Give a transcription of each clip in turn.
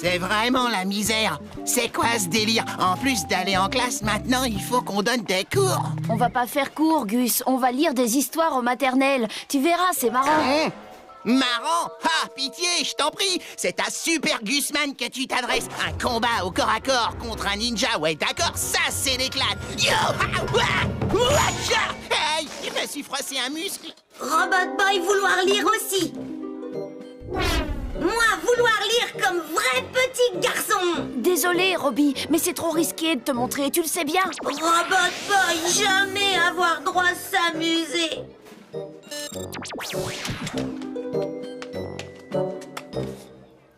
C'est vraiment la misère. C'est quoi ce délire? En plus d'aller en classe, maintenant, il faut qu'on donne des cours. On va pas faire cours, Gus. On va lire des histoires au maternel. Tu verras, c'est marrant. Marrant? Ah, pitié, je t'en prie. C'est à Super Gusman que tu t'adresses. Un combat au corps à corps contre un ninja. Ouais, d'accord, ça, c'est l'éclate. Yo! Ah, ouah! Ouacha! Hey, je me suis froissé un muscle. Robot Boy vouloir lire aussi. Moi, vouloir lire comme vrai petit garçon. Désolé, Robbie, mais c'est trop risqué de te montrer, tu le sais bien. Robot Boy, jamais avoir droit à s'amuser.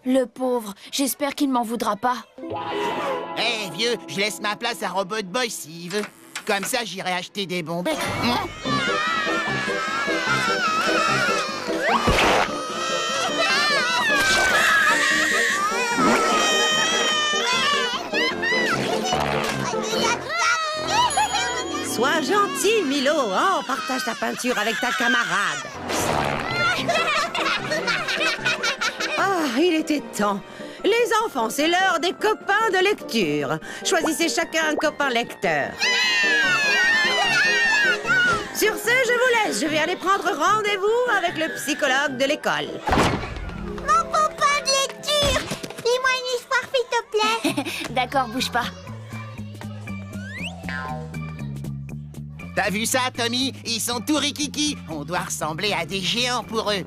Le pauvre, j'espère qu'il m'en voudra pas. Hé, vieux, je laisse ma place à Robot Boy s'il veut. Comme ça, j'irai acheter des bonbons. Sois gentil, Milo. Oh, partage ta peinture avec ta camarade. Ah, il était temps. Les enfants, c'est l'heure des copains de lecture. Choisissez chacun un copain lecteur. Sur ce, je vous laisse. Je vais aller prendre rendez-vous avec le psychologue de l'école. Mon copain de lecture, lis-moi une histoire, s'il te plaît. D'accord, bouge pas. T'as vu ça, Tommy? Ils sont tout rikiki. On doit ressembler à des géants pour eux.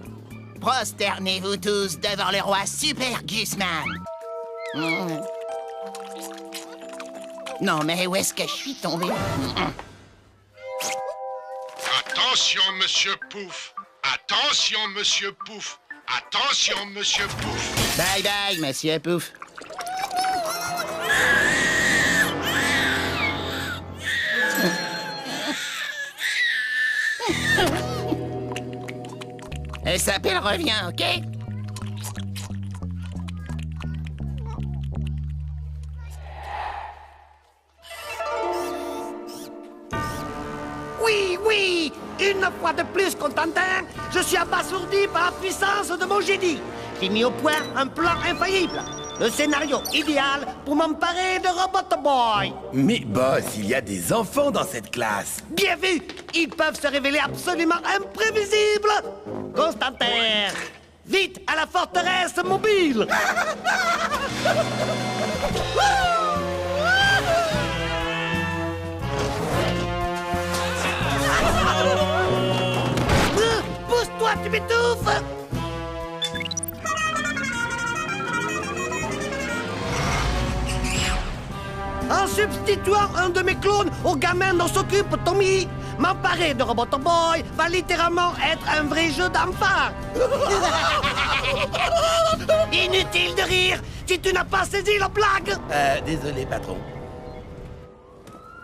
Prosternez-vous tous devant le roi Super Gusman. Non, mais où est-ce que je suis tombé? Attention, monsieur Pouf. Attention, monsieur Pouf. Attention, monsieur Pouf. Bye bye, monsieur Pouf. Elle s'appelle revient, ok? Oui, une fois de plus, Constantin, je suis abasourdi par la puissance de mon génie. J'ai mis au point un plan infaillible, le scénario idéal pour m'emparer de Robot Boy. Mais boss, il y a des enfants dans cette classe. Bien vu, ils peuvent se révéler absolument imprévisibles. Constantin, vite à la forteresse mobile. Pousse-toi, tu m'étouffes. En substituant un de mes clones au gamin dont s'occupe Tommy, m'emparer de Robot Boy va littéralement être un vrai jeu d'enfant. Inutile de rire si tu n'as pas saisi la blague. Désolé, patron.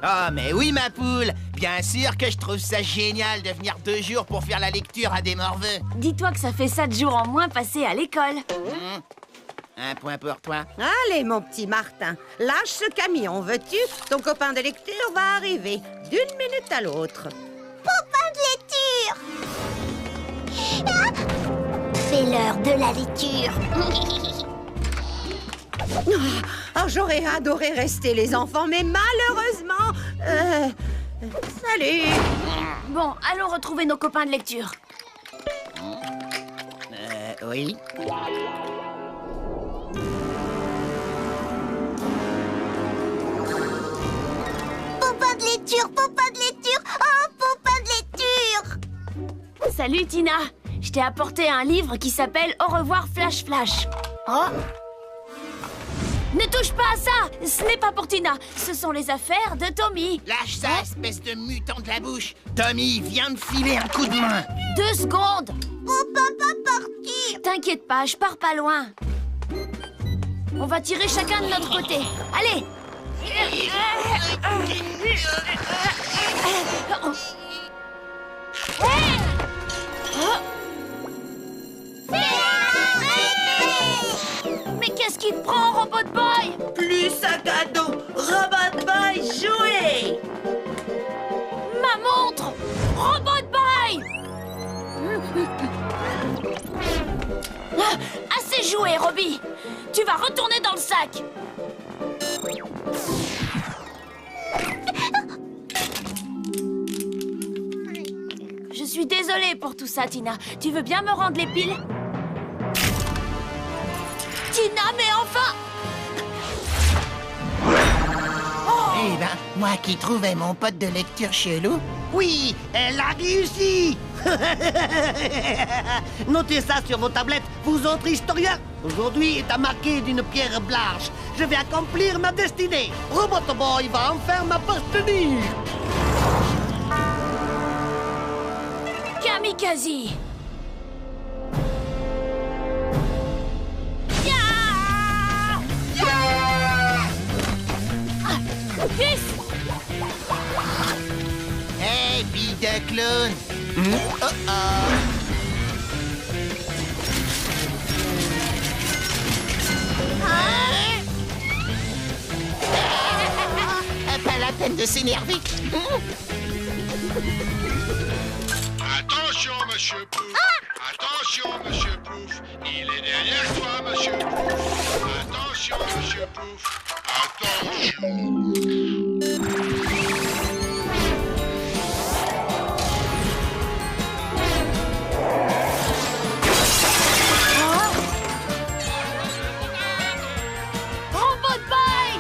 Ah, mais oui, ma poule. Bien sûr que je trouve ça génial de venir 2 jours pour faire la lecture à des morveux. Dis-toi que ça fait 7 jours en moins passés à l'école. Un point pour toi. Allez, mon petit Martin, lâche ce camion, veux-tu? Ton copain de lecture va arriver d'une minute à l'autre. Copain de lecture. Ah, c'est l'heure de la lecture. J'aurais adoré rester, les enfants, mais malheureusement... Salut! Bon, allons retrouver nos copains de lecture. Oui. Copain de lecture, copain de lecture. Oh, copain de lecture. Salut, Tina. Je t'ai apporté un livre qui s'appelle Au revoir, Flash Flash. Oh! Ne touche pas à ça! Ce n'est pas pour Tina. Ce sont les affaires de Tommy. Lâche ça, espèce de mutant de la bouche. Tommy vient de filer un coup de main. 2 secondes. Papa pas partir. T'inquiète pas, je pars pas loin. On va tirer chacun de notre côté. Allez! Mais qu'est-ce qui te prend, Robot Boy? Plus sac à dos. Robot Boy, jouez. Ma montre! Robot Boy! Ah, assez joué, Robbie. Tu vas retourner dans le sac. Je suis désolée pour tout ça, Tina. Tu veux bien me rendre les piles? Tina, mais enfin! Eh ben, moi qui trouvais mon pote de lecture chelou. Oui, elle a réussi. Notez ça sur vos tablettes, vous autres historiens. Aujourd'hui est à marquer d'une pierre blanche. Je vais accomplir ma destinée. Robot Boy va enfin m'appartenir. Kamikaze! Gus! Hey, bille de clown. Oh oh. Pas la peine de s'énerver. Attention, monsieur Pouf. Attention, monsieur Pouf. Il est derrière toi, monsieur Pouf. Attention, monsieur Pouf. Attention. Robot Boy!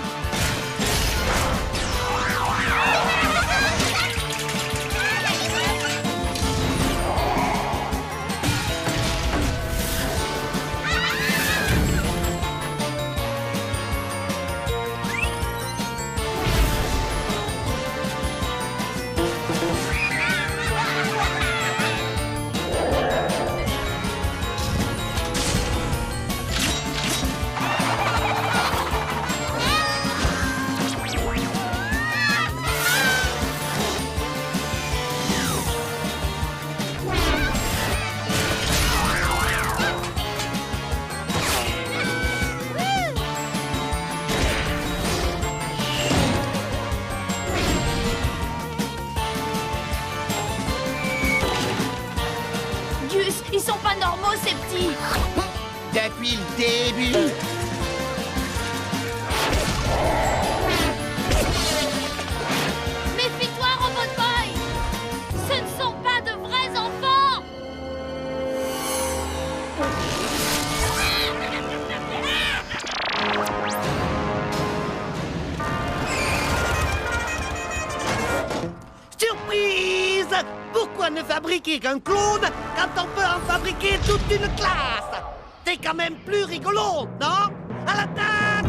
Gus, ils sont pas normaux, ces petits! Depuis le début. Méfie-toi, Robot Boy! Ce ne sont pas de vrais enfants! Surprise! Pourquoi ne fabriquer qu'un clone quand on peut en fabriquer toute une classe? C'est quand même plus rigolo, non? À l'attaque!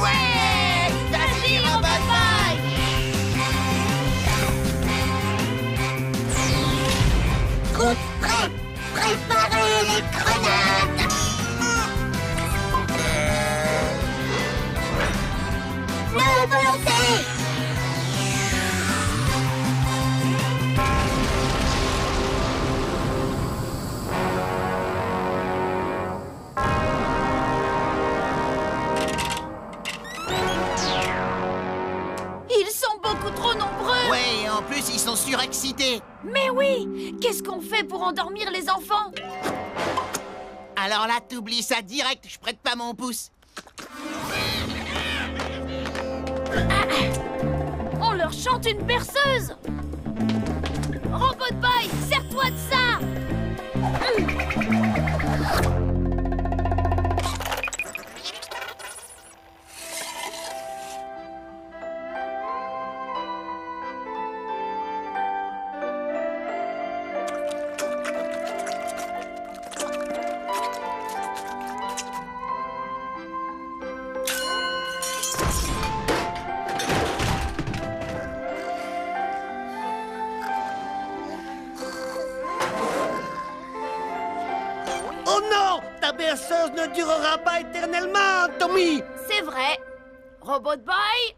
Ouais! Vas-y, Robot Boy! Groupe prêt. Préparez les grenades. La volonté. Ils sont beaucoup trop nombreux! Ouais, et en plus, ils sont surexcités. Mais oui! Qu'est-ce qu'on fait pour endormir les enfants? Alors là, t'oublies ça direct, je prête pas mon pouce. On leur chante une berceuse! Robot Boy, sers-toi de ça! berceuse ne durera pas éternellement, Tommy. C'est vrai. Robot Boy,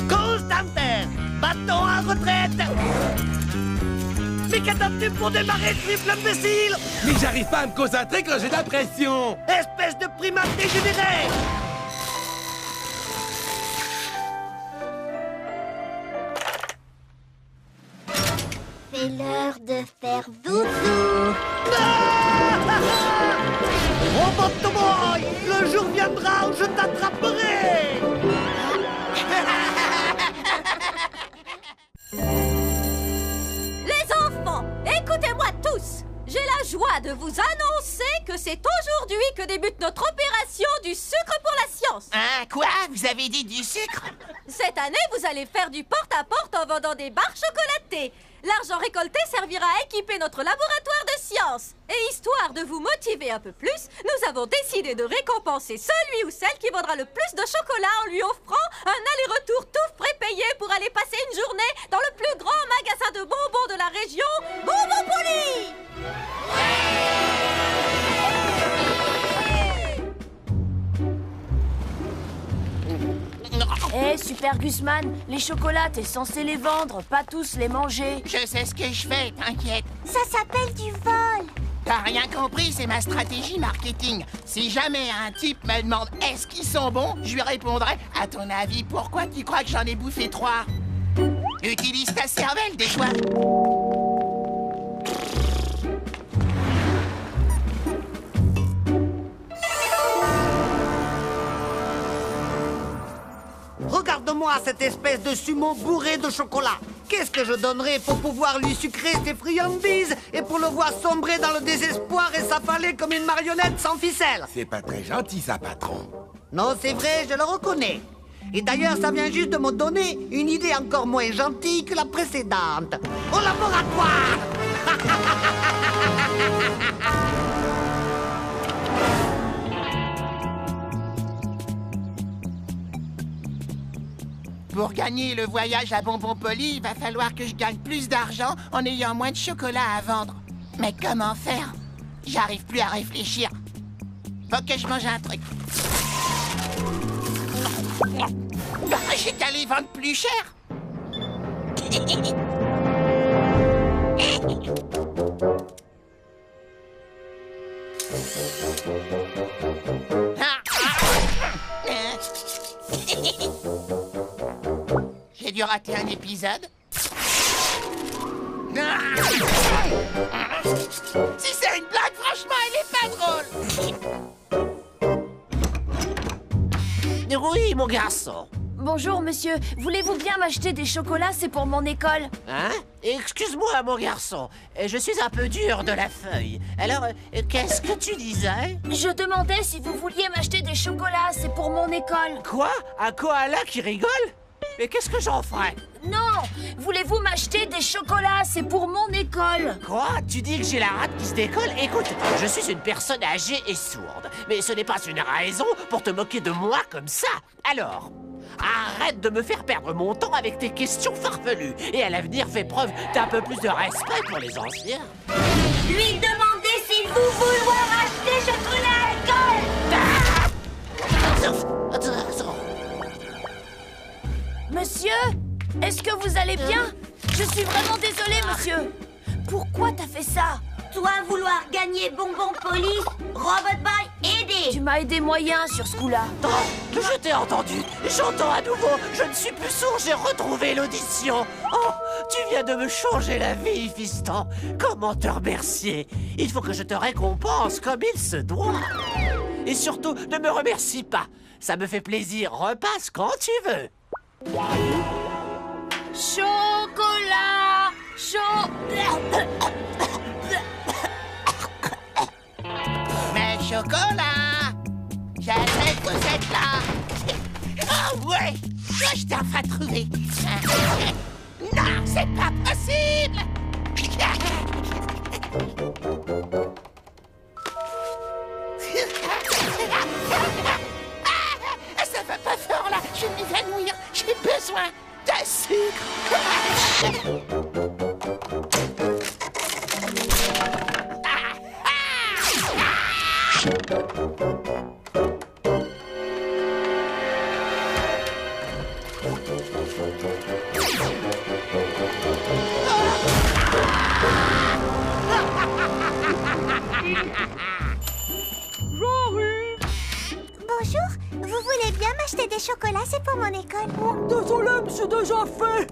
Constantin, bâton en retraite. Mais qu'attends-tu pour démarrer, triple imbécile? Mais j'arrive pas à me concentrer quand j'ai de la pression. Espèce de primate dégénéré! C'est l'heure de faire doudou. Robot Boy, le jour viendra où je t'attraperai! Les enfants, écoutez-moi tous. J'ai la joie de vous annoncer que c'est aujourd'hui que débute notre opération du sucre pour la science. Hein, quoi? Vous avez dit du sucre? Cette année, vous allez faire du porte-à-porte en vendant des barres chocolatées. L'argent récolté servira à équiper notre laboratoire de sciences. Et histoire de vous motiver un peu plus, nous avons décidé de récompenser celui ou celle qui vendra le plus de chocolat en lui offrant un aller-retour tout frais payé pour aller passer une journée dans le plus grand magasin de bonbons de la région, Bonbon Poli. Hé, Super Gusman, les chocolats, t'es censé les vendre, pas tous les manger. Je sais ce que je fais, t'inquiète. Ça s'appelle du vol. T'as rien compris, c'est ma stratégie marketing. Si jamais un type me demande est-ce qu'ils sont bons, je lui répondrai à ton avis, pourquoi tu crois que j'en ai bouffé 3? Utilise ta cervelle, des fois. Regarde-moi cette espèce de sumo bourré de chocolat. Qu'est-ce que je donnerais pour pouvoir lui sucrer ses friandises et pour le voir sombrer dans le désespoir et s'affaler comme une marionnette sans ficelle? C'est pas très gentil, ça, patron. Non, c'est vrai, je le reconnais. Et d'ailleurs, ça vient juste de me donner une idée encore moins gentille que la précédente. Au laboratoire! Pour gagner le voyage à Bonbon Poli, il va falloir que je gagne plus d'argent en ayant moins de chocolat à vendre. Mais comment faire? J'arrive plus à réfléchir. Faut que je mange un truc. J'ai qu'à les vendre plus cher. J'ai dû rater un épisode. Si c'est une blague, franchement, elle est pas drôle. Oui, mon garçon. Bonjour, monsieur. Voulez-vous bien m'acheter des chocolats? C'est pour mon école. Hein? Excuse-moi, mon garçon. Je suis un peu dur de la feuille. Alors, qu'est-ce que tu disais? Je demandais si vous vouliez m'acheter des chocolats. C'est pour mon école. Quoi? Un koala qui rigole? Mais qu'est-ce que j'en ferais? Non! Voulez-vous m'acheter des chocolats? C'est pour mon école. Quoi? Tu dis que j'ai la rate qui se décolle? Écoute, je suis une personne âgée et sourde. Mais ce n'est pas une raison pour te moquer de moi comme ça. Alors, arrête de me faire perdre mon temps avec tes questions farfelues. Et à l'avenir, fais preuve d'un peu plus de respect pour les anciens. Lui demander s'il vous vouloir acheter chocolat à l'école. Attends. Monsieur, est-ce que vous allez bien? Je suis vraiment désolée, monsieur. Pourquoi t'as fait ça? Toi vouloir gagner Bonbon Poli, Robot Boy, aider. Tu m'as aidé moyen sur ce coup-là. Je t'ai entendu. J'entends à nouveau. Je ne suis plus sourd. J'ai retrouvé l'audition. Oh, tu viens de me changer la vie, fiston. Comment te remercier? Il faut que je te récompense comme il se doit. Et surtout, ne me remercie pas. Ça me fait plaisir. Repasse quand tu veux. Chocolat! Mais chocolat! J'essaie que vous êtes là! Oh ouais! Je t'ai enfin trouvé! Non, c'est pas possible! Ça va pas fort là! Je vais m'évanouir! J'ai besoin Bonjour, vous voulez bien m'acheter des chocolats, c'est pour mon école. Désolé, c'est déjà fait.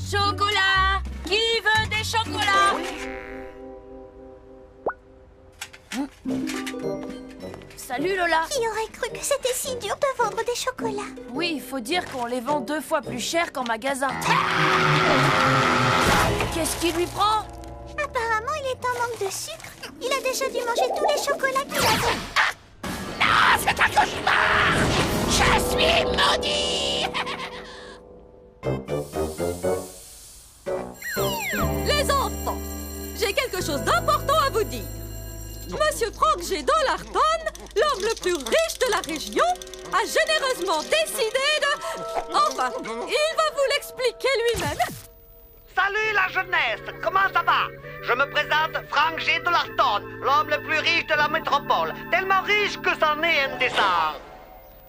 Chocolat! Qui veut des chocolats? Salut Lola! Qui aurait cru que c'était si dur de vendre des chocolats? Oui, il faut dire qu'on les vend 2 fois plus cher qu'en magasin. Qu'est-ce qui lui prend? Apparemment, il est en manque de sucre. Il a déjà dû manger tous les chocolats qu'il avait. Non, c'est un cauchemar! Je suis maudit! Les enfants, j'ai quelque chose d'important à vous dire. Monsieur Frank G. Dollarton, l'homme le plus riche de la région, a généreusement décidé de... Enfin, il va vous l'expliquer lui-même. Salut la jeunesse, comment ça va? Je me présente Frank G. Dollarton, l'homme le plus riche de la métropole. Tellement riche que c'en est indécent.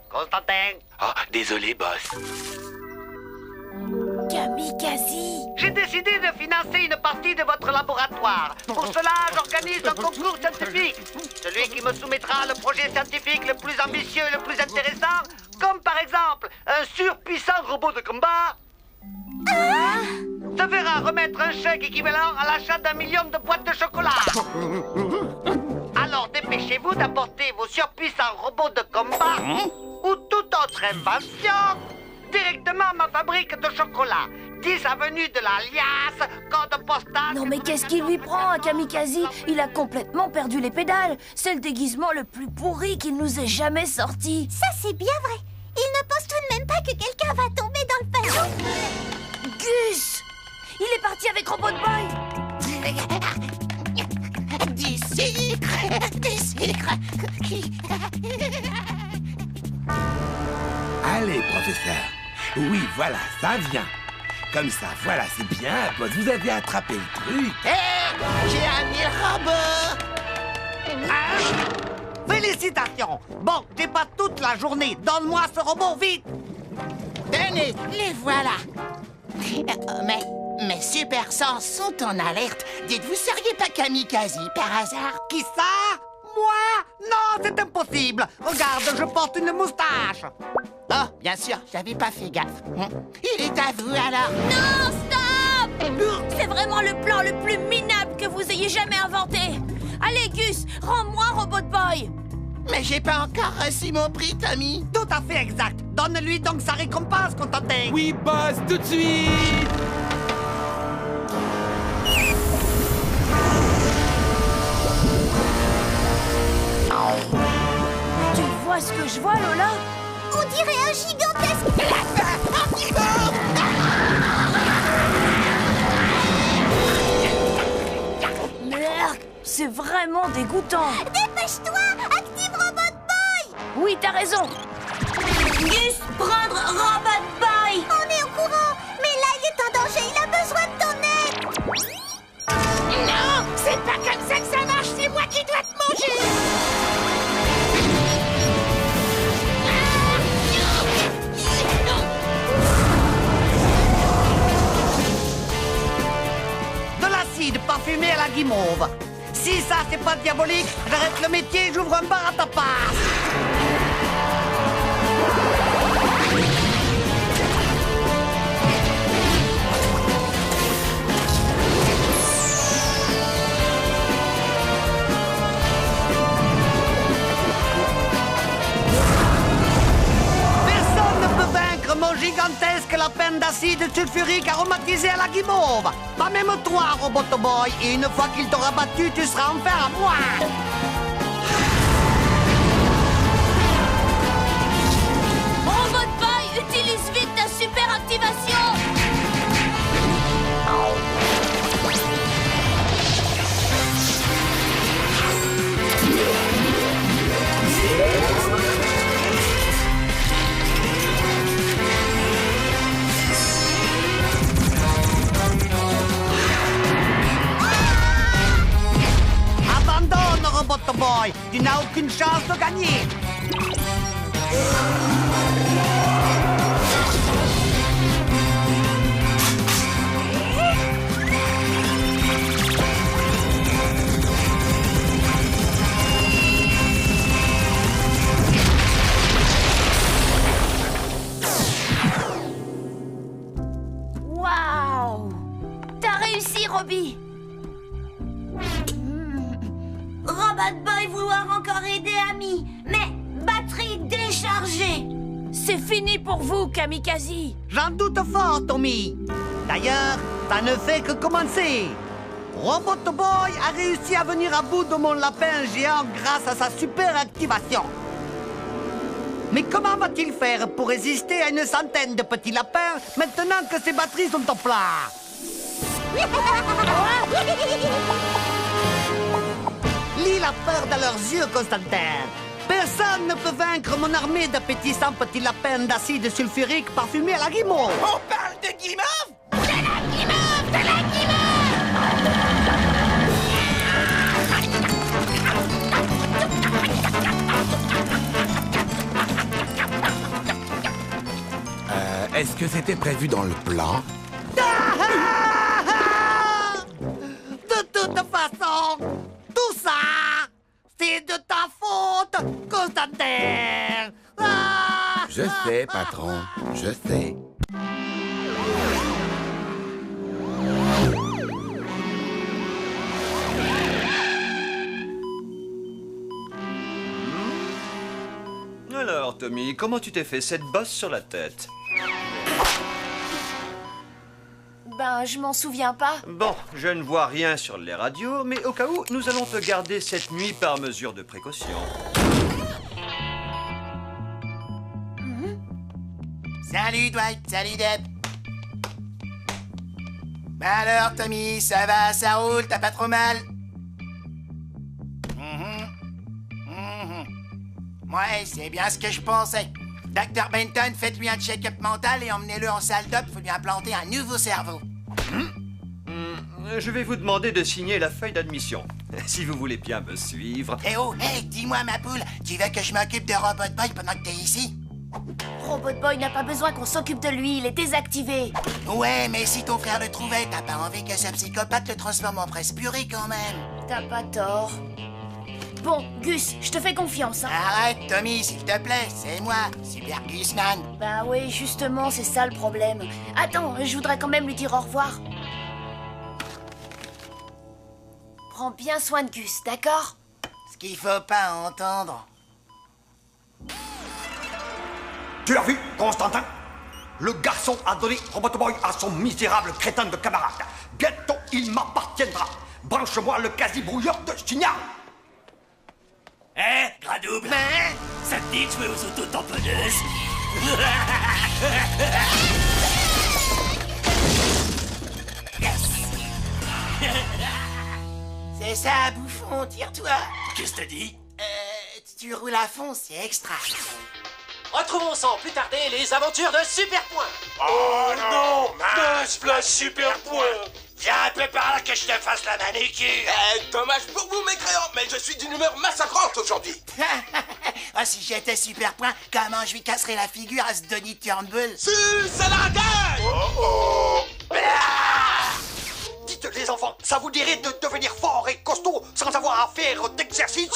Constantin? Oh, désolé, boss. Kamikaze! J'ai décidé de financer une partie de votre laboratoire. Pour cela, j'organise un concours scientifique. Celui qui me soumettra le projet scientifique le plus ambitieux et le plus intéressant, comme par exemple un surpuissant robot de combat, se verra remettre un chèque équivalent à l'achat d'1 million de boîtes de chocolat. Alors dépêchez-vous d'apporter vos surpuissants robots de combat ou toute autre invention directement à ma fabrique de chocolat. 10 avenue de la Liasse, code postal... Non mais qu'est-ce qui lui prend à Kamikaze? Il a complètement perdu les pédales. C'est le déguisement le plus pourri qu'il nous ait jamais sorti. Ça, c'est bien vrai. Il ne pense tout de même pas que quelqu'un va tomber dans le panneau. Gus! Il est parti avec Robot Boy. Du sucre! Du sucre! Allez, professeur. Oui, voilà, ça vient. Comme ça, voilà, c'est bien, boss. Vous avez attrapé le truc. Hé! J'ai amené le robot! Félicitations. Bon, j'ai pas toute la journée. Donne-moi ce robot, vite. Tenez, les voilà! Mais mes super sens sont en alerte. Dites-vous, seriez pas Kamikaze par hasard? Qui ça? Moi? Non, c'est impossible. Regarde, je porte une moustache. Oh, bien sûr, j'avais pas fait gaffe. Il est à vous alors. Non, stop! C'est vraiment le plan le plus minable que vous ayez jamais inventé. Allez, Gus, rends-moi Robot Boy. Mais j'ai pas encore reçu mon prix, Tommy. Tout à fait exact. Donne-lui donc sa récompense, Constantin. Oui, boss, tout de suite. Tu vois ce que je vois, Lola? On dirait un gigantesque... Merde, c'est vraiment dégoûtant. Dépêche-toi! Active Robot Boy! Oui, t'as raison. Gus, prendre Robot Boy. On est au courant, mais là, il est en danger. Il a besoin de ton aide. Non, c'est pas comme ça que ça marche. C'est moi qui dois te manger. De l'acide parfumé à la guimauve. Si ça, c'est pas diabolique, j'arrête le métier et j'ouvre un bar à tapas. Personne ne peut vaincre mon gigantesque lapin d'acide sulfurique aromatisé à la guimauve. Pas même toi, Robotoboy. Et une fois qu'il t'aura battu, tu seras enfin à moi. Robot Boy, utilise vite ta super activation. tu n'as aucune chance de gagner. Waouh! T'as réussi, Robbie! Robot Boy vouloir encore aider Ami, mais batterie déchargée. C'est fini pour vous, Kamikaze! J'en doute fort, Tommy. D'ailleurs, ça ne fait que commencer. Robot Boy a réussi à venir à bout de mon lapin géant grâce à sa super activation. Mais comment va-t-il faire pour résister à une centaine de petits lapins maintenant que ses batteries sont en plat? Lis la peur dans leurs yeux, Constantin. Personne ne peut vaincre mon armée d'appétissants petits lapins d'acide sulfurique parfumés à la guimauve. On parle de guimauve? De la guimauve! De la guimauve! Est-ce que c'était prévu dans le plan? De toute façon, tout ça, c'est de ta faute, Constantin. Je sais, patron, je sais. Alors, Tommy, comment tu t'es fait cette bosse sur la tête? Ben, je m'en souviens pas. Bon, je ne vois rien sur les radios, mais au cas où, nous allons te garder cette nuit par mesure de précaution. Salut, Dwight. Salut, Deb. Bah alors, Tommy, ça va, ça roule, t'as pas trop mal? Ouais, c'est bien ce que je pensais. Dr. Benton, faites-lui un check-up mental et emmenez-le en salle d'op pour lui implanter un nouveau cerveau. Je vais vous demander de signer la feuille d'admission, si vous voulez bien me suivre. Eh oh, hey, dis-moi, ma poule, tu veux que je m'occupe de Robot Boy pendant que t'es ici? Robot Boy n'a pas besoin qu'on s'occupe de lui, il est désactivé. Ouais, mais si ton frère le trouvait, t'as pas envie que ce psychopathe le transforme en presse purée quand même. T'as pas tort. Bon, Gus, je te fais confiance, hein. Arrête, Tommy, s'il te plaît, c'est moi, Super Gusman. Bah oui, justement, c'est ça le problème. Attends, je voudrais quand même lui dire au revoir. Prends bien soin de Gus, d'accord? Ce qu'il faut pas entendre. Tu l'as vu, Constantin? Le garçon a donné Robot Boy à son misérable crétin de camarade. Bientôt, il m'appartiendra. Branche-moi le quasi-brouilleur de signal. Gradouble, ça te dit de jouer aux auto-tamponneuses? C'est ça, bouffon, tire-toi. Qu'est-ce que t'as dit? Tu roules à fond, c'est extra. Retrouvons sans plus tarder les aventures de Super Point. Oh non, de Splash Super Point. Viens un peu par là que je te fasse la manicure. Dommage pour vous, mécréants, mais je suis d'une humeur massacrante aujourd'hui. Ah, si j'étais Super Point, comment je lui casserais la figure à ce Donny Turnbull? Si, c'est la gueule. Oh oh. Dites les enfants, ça vous dirait de devenir fort et costaud sans avoir à faire d'exercice?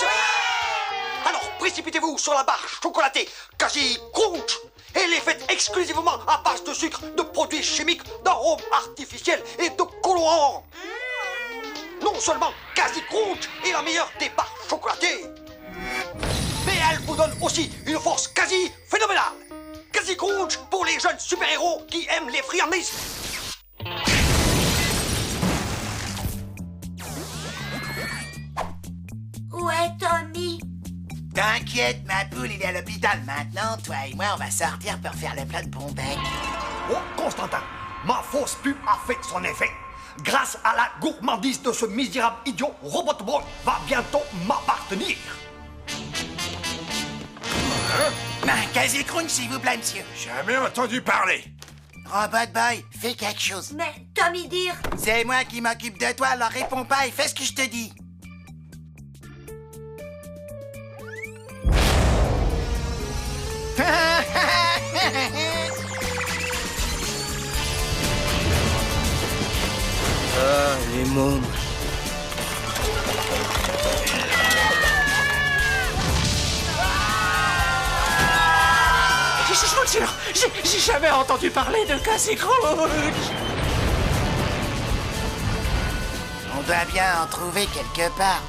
Alors précipitez-vous sur la barre chocolatée Quasi Crunch. Elle est faite exclusivement à base de sucre, de produits chimiques, d'arômes artificiels et de colorants. Non seulement Quasi Crunch est la meilleure des barres chocolatées, mais elle vous donne aussi une force quasi phénoménale. Quasi Crunch pour les jeunes super-héros qui aiment les friandises. Où est Tommy? T'inquiète, ma poule, il est à l'hôpital. Maintenant, toi et moi, on va sortir pour faire le plat de bon bec. Oh, Constantin, ma fausse pub a fait son effet. Grâce à la gourmandise de ce misérable idiot, Robot Boy va bientôt m'appartenir. Quasi Crunch, s'il vous plaît, monsieur. Jamais entendu parler. Robot Boy, fais quelque chose. Mais Tommy dire... C'est moi qui m'occupe de toi, alors réponds pas et fais ce que je te dis. Ah, les mômes. Je vous jure, j'ai jamais entendu parler de Casey Crunch. On doit bien en trouver quelque part.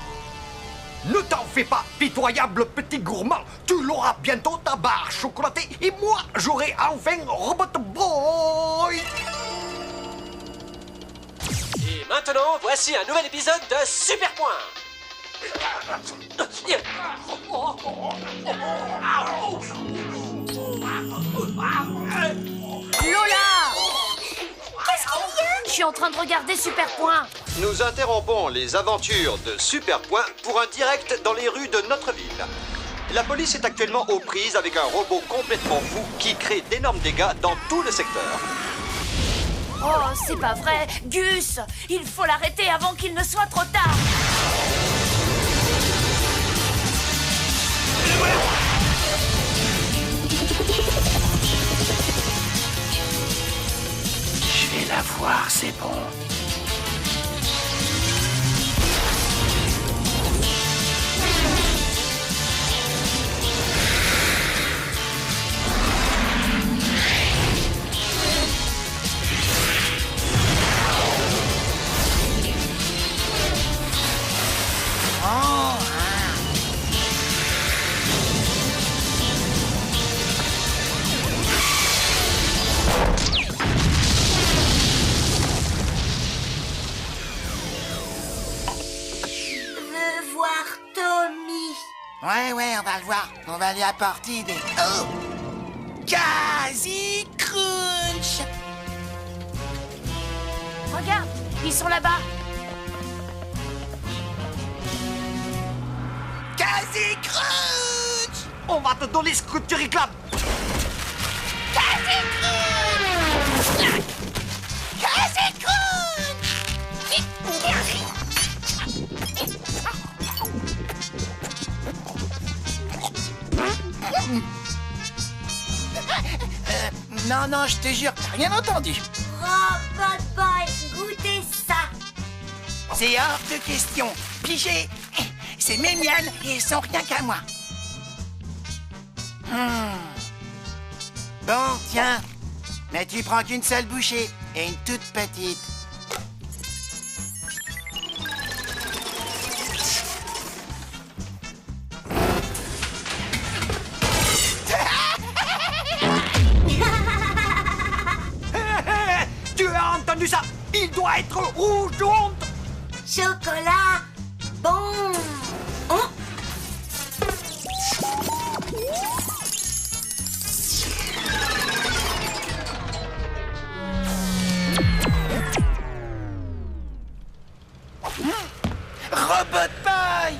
Ne t'en fais pas, pitoyable petit gourmand. Tu l'auras bientôt ta barre chocolatée et moi, j'aurai enfin Robot Boy. Et maintenant, voici un nouvel épisode de Super Point. Lola! Qu'est-ce qu'il y a? Je suis en train de regarder Super Point. Nous interrompons les aventures de Super Point pour un direct dans les rues de notre ville. La police est actuellement aux prises avec un robot complètement fou qui crée d'énormes dégâts dans tout le secteur. Oh, c'est pas vrai! Gus! Il faut l'arrêter avant qu'il ne soit trop tard! Je vais la voir, c'est bon. Ouais, on va le voir. On va lui apporter des... Oh! Casey Crunch! Regarde, ils sont là-bas. Casey Crunch! On va te donner ce que tu réclames. Casey Crunch! Casey Crunch! Non, je te jure, t'as rien entendu. Robot Boy, goûtez ça. C'est hors de question. Pigé, c'est mes miennes et elles sont rien qu'à moi. Bon, tiens. Mais tu prends qu'une seule bouchée et une toute petite. Tu as entendu ça? Il doit être rouge de honte. Chocolat, bon. Oh. Robot Boy!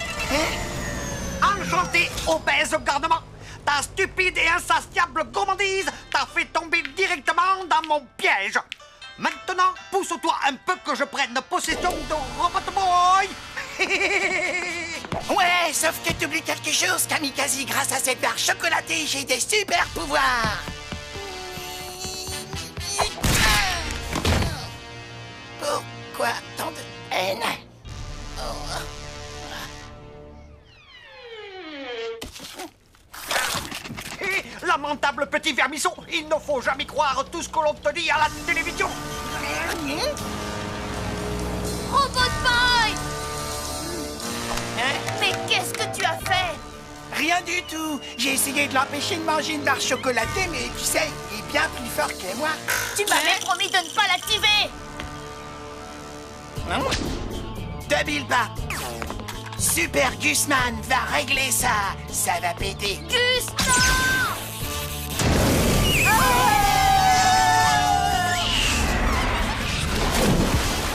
Enchanté, obèse gardement. Ta stupide et insatiable gourmandise t'a fait tomber directement dans mon piège. Maintenant, pousse-toi un peu que je prenne possession de Robot Boy. Ouais, sauf que tu oublies quelque chose, Kamikaze. Grâce à cette barre chocolatée, j'ai des super pouvoirs. Pourquoi tant de haine? Lamentable petit vermisseau, il ne faut jamais croire tout ce que l'on te dit à la télévision. Robot Boy! Mais qu'est-ce que tu as fait? Rien du tout. J'ai essayé de l'empêcher de manger une barre chocolatée, mais tu sais, il est bien plus fort que moi. Tu m'avais promis de ne pas l'activer. Débile pas. Super Gusman va régler ça. Ça va péter. Gus, non!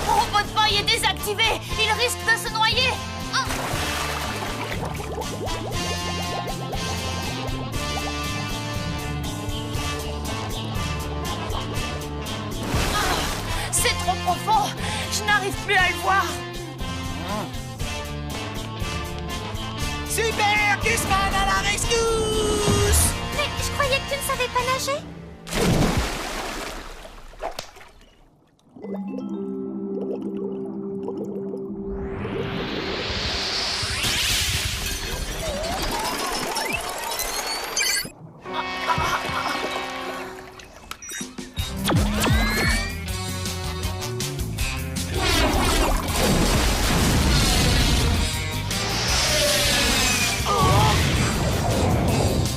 Robot Boy est désactivé. Il risque de se noyer. C'est trop profond. Je n'arrive plus à le voir. Super Gusman à la rescousse! Mais je croyais que tu ne savais pas nager?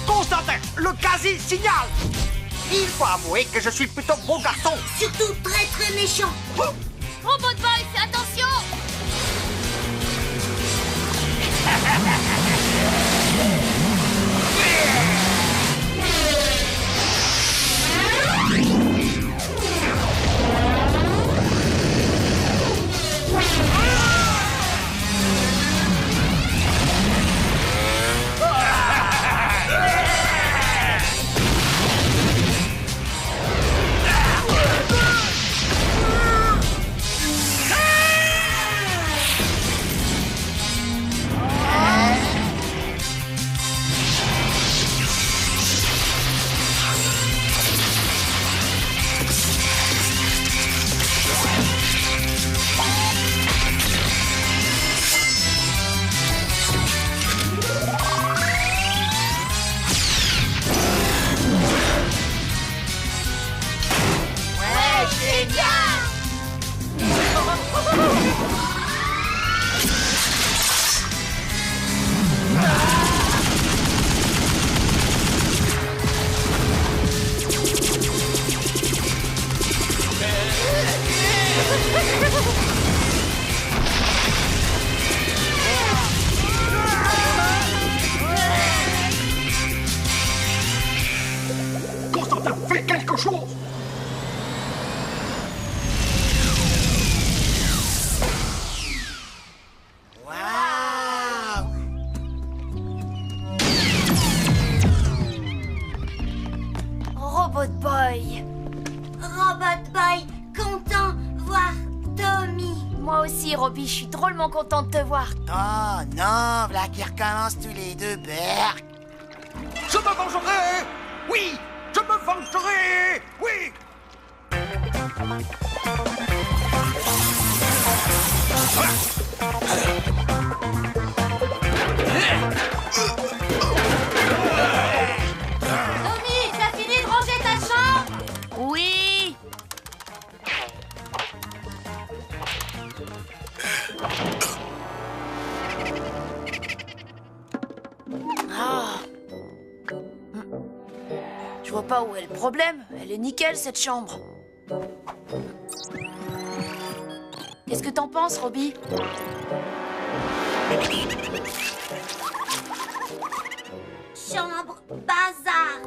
Constantin, le quasi-signal. Il faut avouer que je suis plutôt bon garçon. Surtout très très méchant. Robot Boy, fais attention! Constantin, fais quelque chose. Robot Boy. Robot Boy, content voir Tommy. Moi aussi, Robbie, je suis drôlement contente de te voir. Oh non, voilà qui recommencent tous les deux, Berk. Je me vengerai. Oui, je me vengerai. Oui. Tommy, t'as fini de ranger ta chambre? Oui. Ah. Je vois pas où est le problème. Elle est nickel, cette chambre. Qu'est-ce que t'en penses, Robbie? Chambre bazar.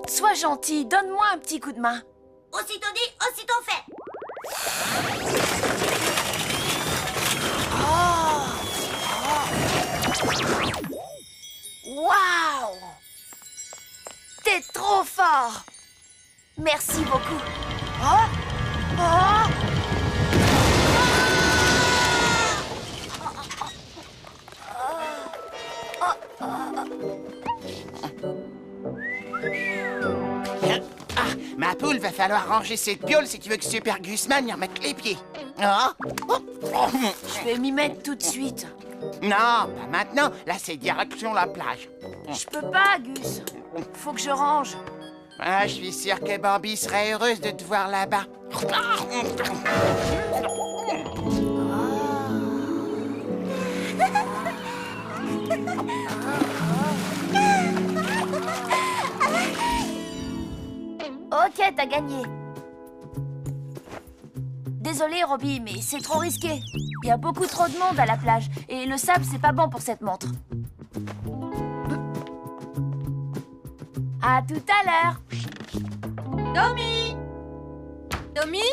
Sois gentil, donne-moi un petit coup de main. Aussitôt dit, aussitôt fait. Waouh! T'es trop fort! Merci beaucoup. Oh! Oh! Ah, ma poule, va falloir ranger cette piole si tu veux que Super Gusman y remette les pieds. Ah. Je vais m'y mettre tout de suite. Non, pas maintenant. Là, c'est direction la plage. Je peux pas, Gus. Faut que je range. Ah, je suis sûr que Bambi serait heureuse de te voir là-bas. Ok, t'as gagné. Désolé, Robbie, mais c'est trop risqué. Il y a beaucoup trop de monde à la plage, et le sable, c'est pas bon pour cette montre. À tout à l'heure. Tommy! Tommy?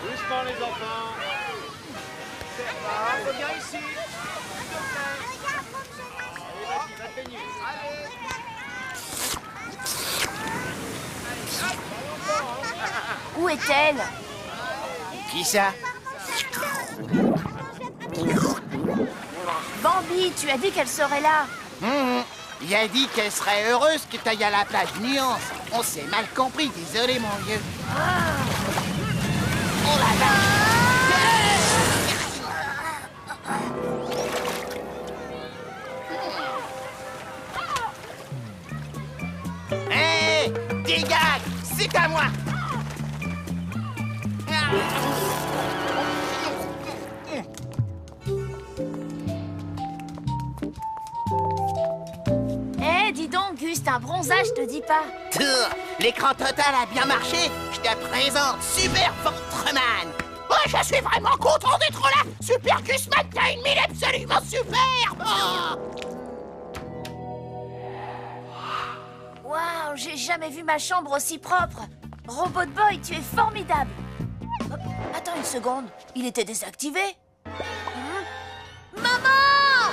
Doucement les enfants. Reviens ici. Allez, vas-y, va te baigner. Allez. Où est-elle? Qui ça? Bambi, tu as dit qu'elle serait là. Il a dit qu'elle serait heureuse que t'ailles à la plage Nuance. On s'est mal compris, désolé mon vieux. Oh là là! Hé! Dégage! C'est à moi! Eh, dis donc, Gus, un bronzage, je te dis pas. L'écran total a bien marché. Je te présente Super Ventreman. Oh, je suis vraiment content d'être là. Super Gusman, t'as une mine absolument superbe. Waouh, j'ai jamais vu ma chambre aussi propre. Robot Boy, tu es formidable. Hop, attends une seconde, il était désactivé. Maman!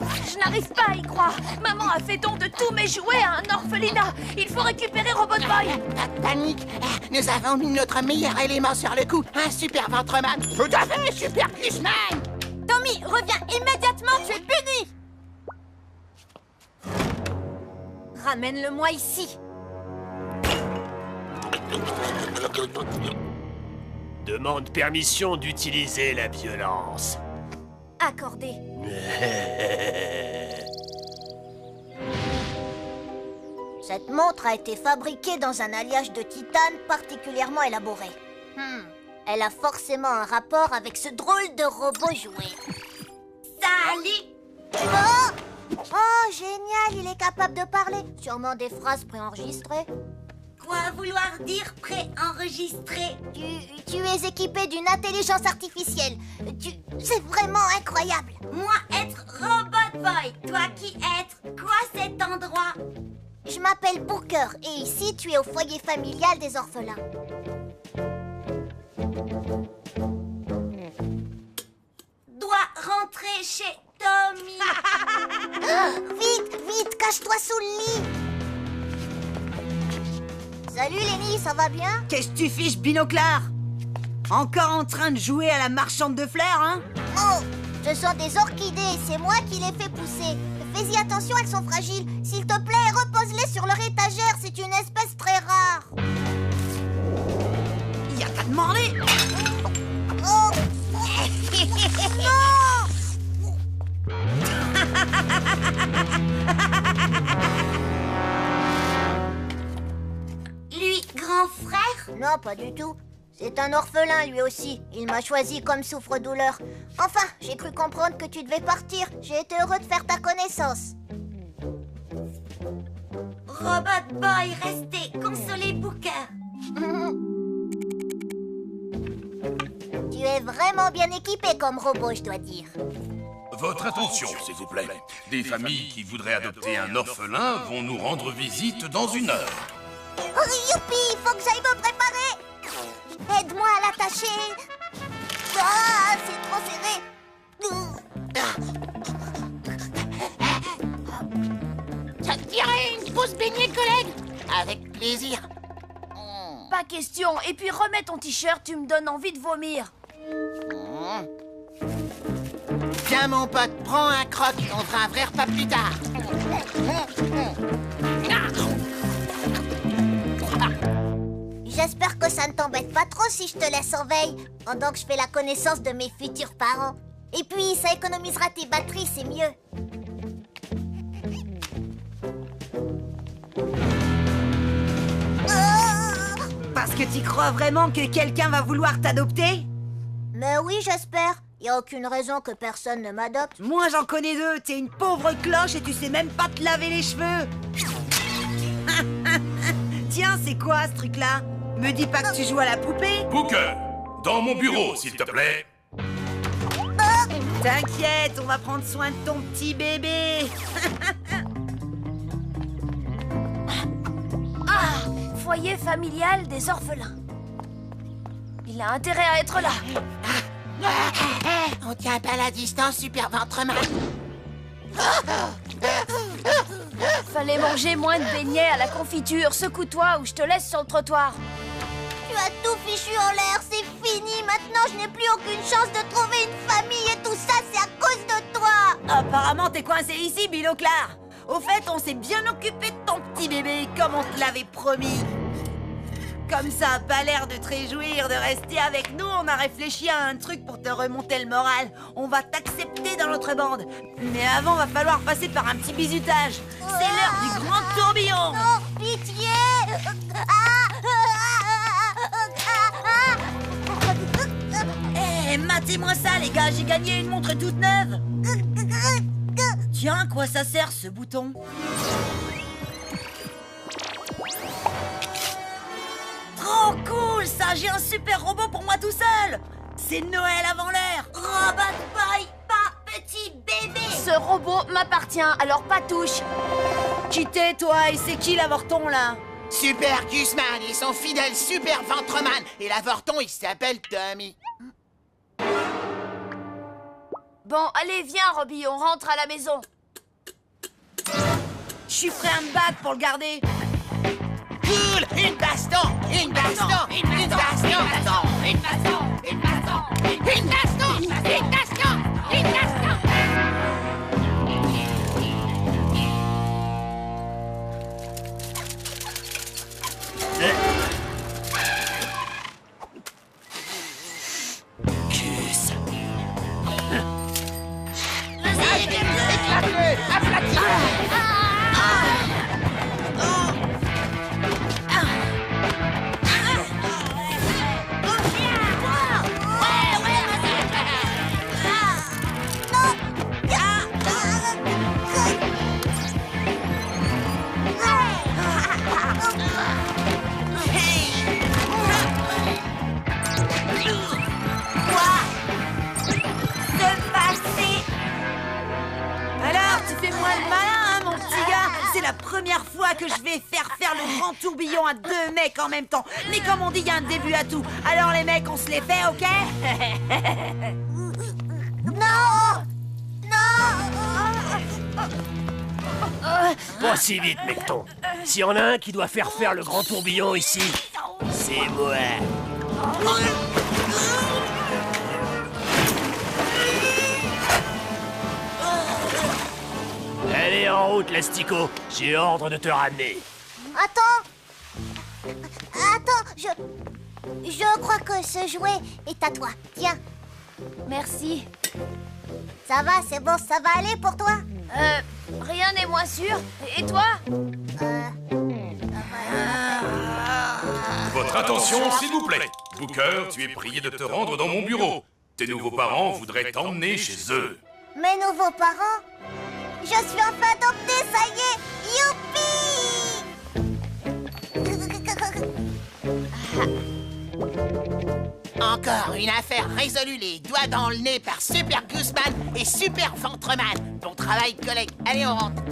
Je n'arrive pas à y croire. Maman a fait don de tous mes jouets à un orphelinat. Il faut récupérer Robot Boy. Pas de panique. Nous avons mis notre meilleur élément sur le coup. Un Super Ventreman. Tout à fait, Super Gusman. Tommy, reviens immédiatement, tu es puni. Ramène-le-moi ici. Demande permission d'utiliser la violence. Accordé. Cette montre a été fabriquée dans un alliage de titane particulièrement élaboré. Elle a forcément un rapport avec ce drôle de robot jouet. Salut! Oh, génial, il est capable de parler. Sûrement des phrases préenregistrées. Quoi vouloir dire préenregistré? Tu es équipé d'une intelligence artificielle. C'est vraiment incroyable. Moi être Robot Boy, toi qui être quoi cet endroit? Je m'appelle Booker et ici tu es au foyer familial des orphelins. Dois rentrer chez Tommy. Vite, vite, cache-toi sous le lit. Salut Lenny, ça va bien? Qu'est-ce que tu fiches, binoclard? Encore en train de jouer à la marchande de fleurs, hein? Oh, ce sont des orchidées, c'est moi qui les fais pousser. Fais-y attention, elles sont fragiles. S'il te plaît, repose-les sur leur étagère, c'est une espèce très rare. Y a qu'à demander. Oh. Non. Lui, grand frère? Non, pas du tout. C'est un orphelin, lui aussi. Il m'a choisi comme souffre-douleur. Enfin, j'ai cru comprendre que tu devais partir. J'ai été heureux de faire ta connaissance. Robot Boy, restez. Consolez Booker. Tu es vraiment bien équipé comme robot, je dois dire. Votre attention, s'il vous plaît. Des familles qui voudraient adopter un orphelin vont nous rendre visite dans 1 heure. Oh, youpi, il faut que j'aille me préparer. Aide-moi à l'attacher. Ah, c'est trop serré. Ça te dirait une grosse baignée, collègue? Avec plaisir. Pas question. Et puis remets ton t-shirt, tu me donnes envie de vomir. Tiens, mon pote, prends un croc. On fera un vrai repas plus tard. J'espère que ça ne t'embête pas trop si je te laisse en veille pendant que je fais la connaissance de mes futurs parents. Et puis, ça économisera tes batteries, c'est mieux. Parce que tu crois vraiment que quelqu'un va vouloir t'adopter? Mais oui, j'espère. Y a aucune raison que personne ne m'adopte. Moi, j'en connais 2. T'es une pauvre cloche et tu sais même pas te laver les cheveux. Tiens, c'est quoi ce truc-là? Me dis pas que tu joues à la poupée. Booker, dans mon bureau, s'il te plaît. T'inquiète, on va prendre soin de ton petit bébé. Ah, foyer familial des orphelins. Il a intérêt à être là. On tient pas la distance, Super Ventreman. Fallait manger moins de beignets à la confiture. Secoue-toi ou je te laisse sur le trottoir. Tu as tout fichu en l'air, c'est fini. fini. Maintenant, je n'ai plus aucune chance de trouver une famille et tout ça, c'est à cause de toi. Apparemment, t'es coincé ici, Biloclar. Au fait, on s'est bien occupé de ton petit bébé, comme on te l'avait promis. Comme ça a pas l'air de te réjouir de rester avec nous, on a réfléchi à un truc pour te remonter le moral. On va t'accepter dans notre bande. Mais avant, va falloir passer par un petit bisutage. C'est l'heure du grand tourbillon. Non, pitié. Eh, matez-moi ça, les gars, j'ai gagné une montre toute neuve. Tiens, à quoi ça sert, ce bouton? Trop cool, ça! J'ai un super robot pour moi tout seul! C'est Noël avant l'heure! Robot boy, pas petit bébé! Ce robot m'appartient, alors pas touche. Qui t'es, toi? Et c'est qui l'avorton, là? Super Gusman et son fidèle Super Ventreman. Et l'avorton, il s'appelle Tommy. Bon, allez, viens, Robbie, on rentre à la maison. Je suis prêt à me battre pour le garder. Cool! Une baston! Une baston! Une baston! Une baston! Une baston! Une baston! Une baston! Une baston! Une baston! Gus. Vas-y, éclate-le! Aplatis-le! La première fois que je vais faire le grand tourbillon à 2 mecs en même temps. Mais comme on dit, il y a un début à tout. Alors les mecs, on se les fait, ok? Non! Pas si vite, mecton. S'il y en a un qui doit faire le grand tourbillon ici, c'est moi. Allez, en route, l'Astico. J'ai ordre de te ramener. Attends, je crois que ce jouet est à toi. Tiens. Merci. Ça va, c'est bon, ça va aller pour toi? Rien n'est moins sûr. Et toi? Votre attention, s'il vous plaît. Booker, tu es prié de te rendre dans mon bureau. Tes nouveaux parents voudraient t'emmener chez eux. Mes nouveaux parents? Je suis enfin adoptée, ça y est! Youpi! Encore une affaire résolue, les doigts dans le nez par Super Gusman et Super Ventreman. Bon travail, collègue. Allez, on rentre.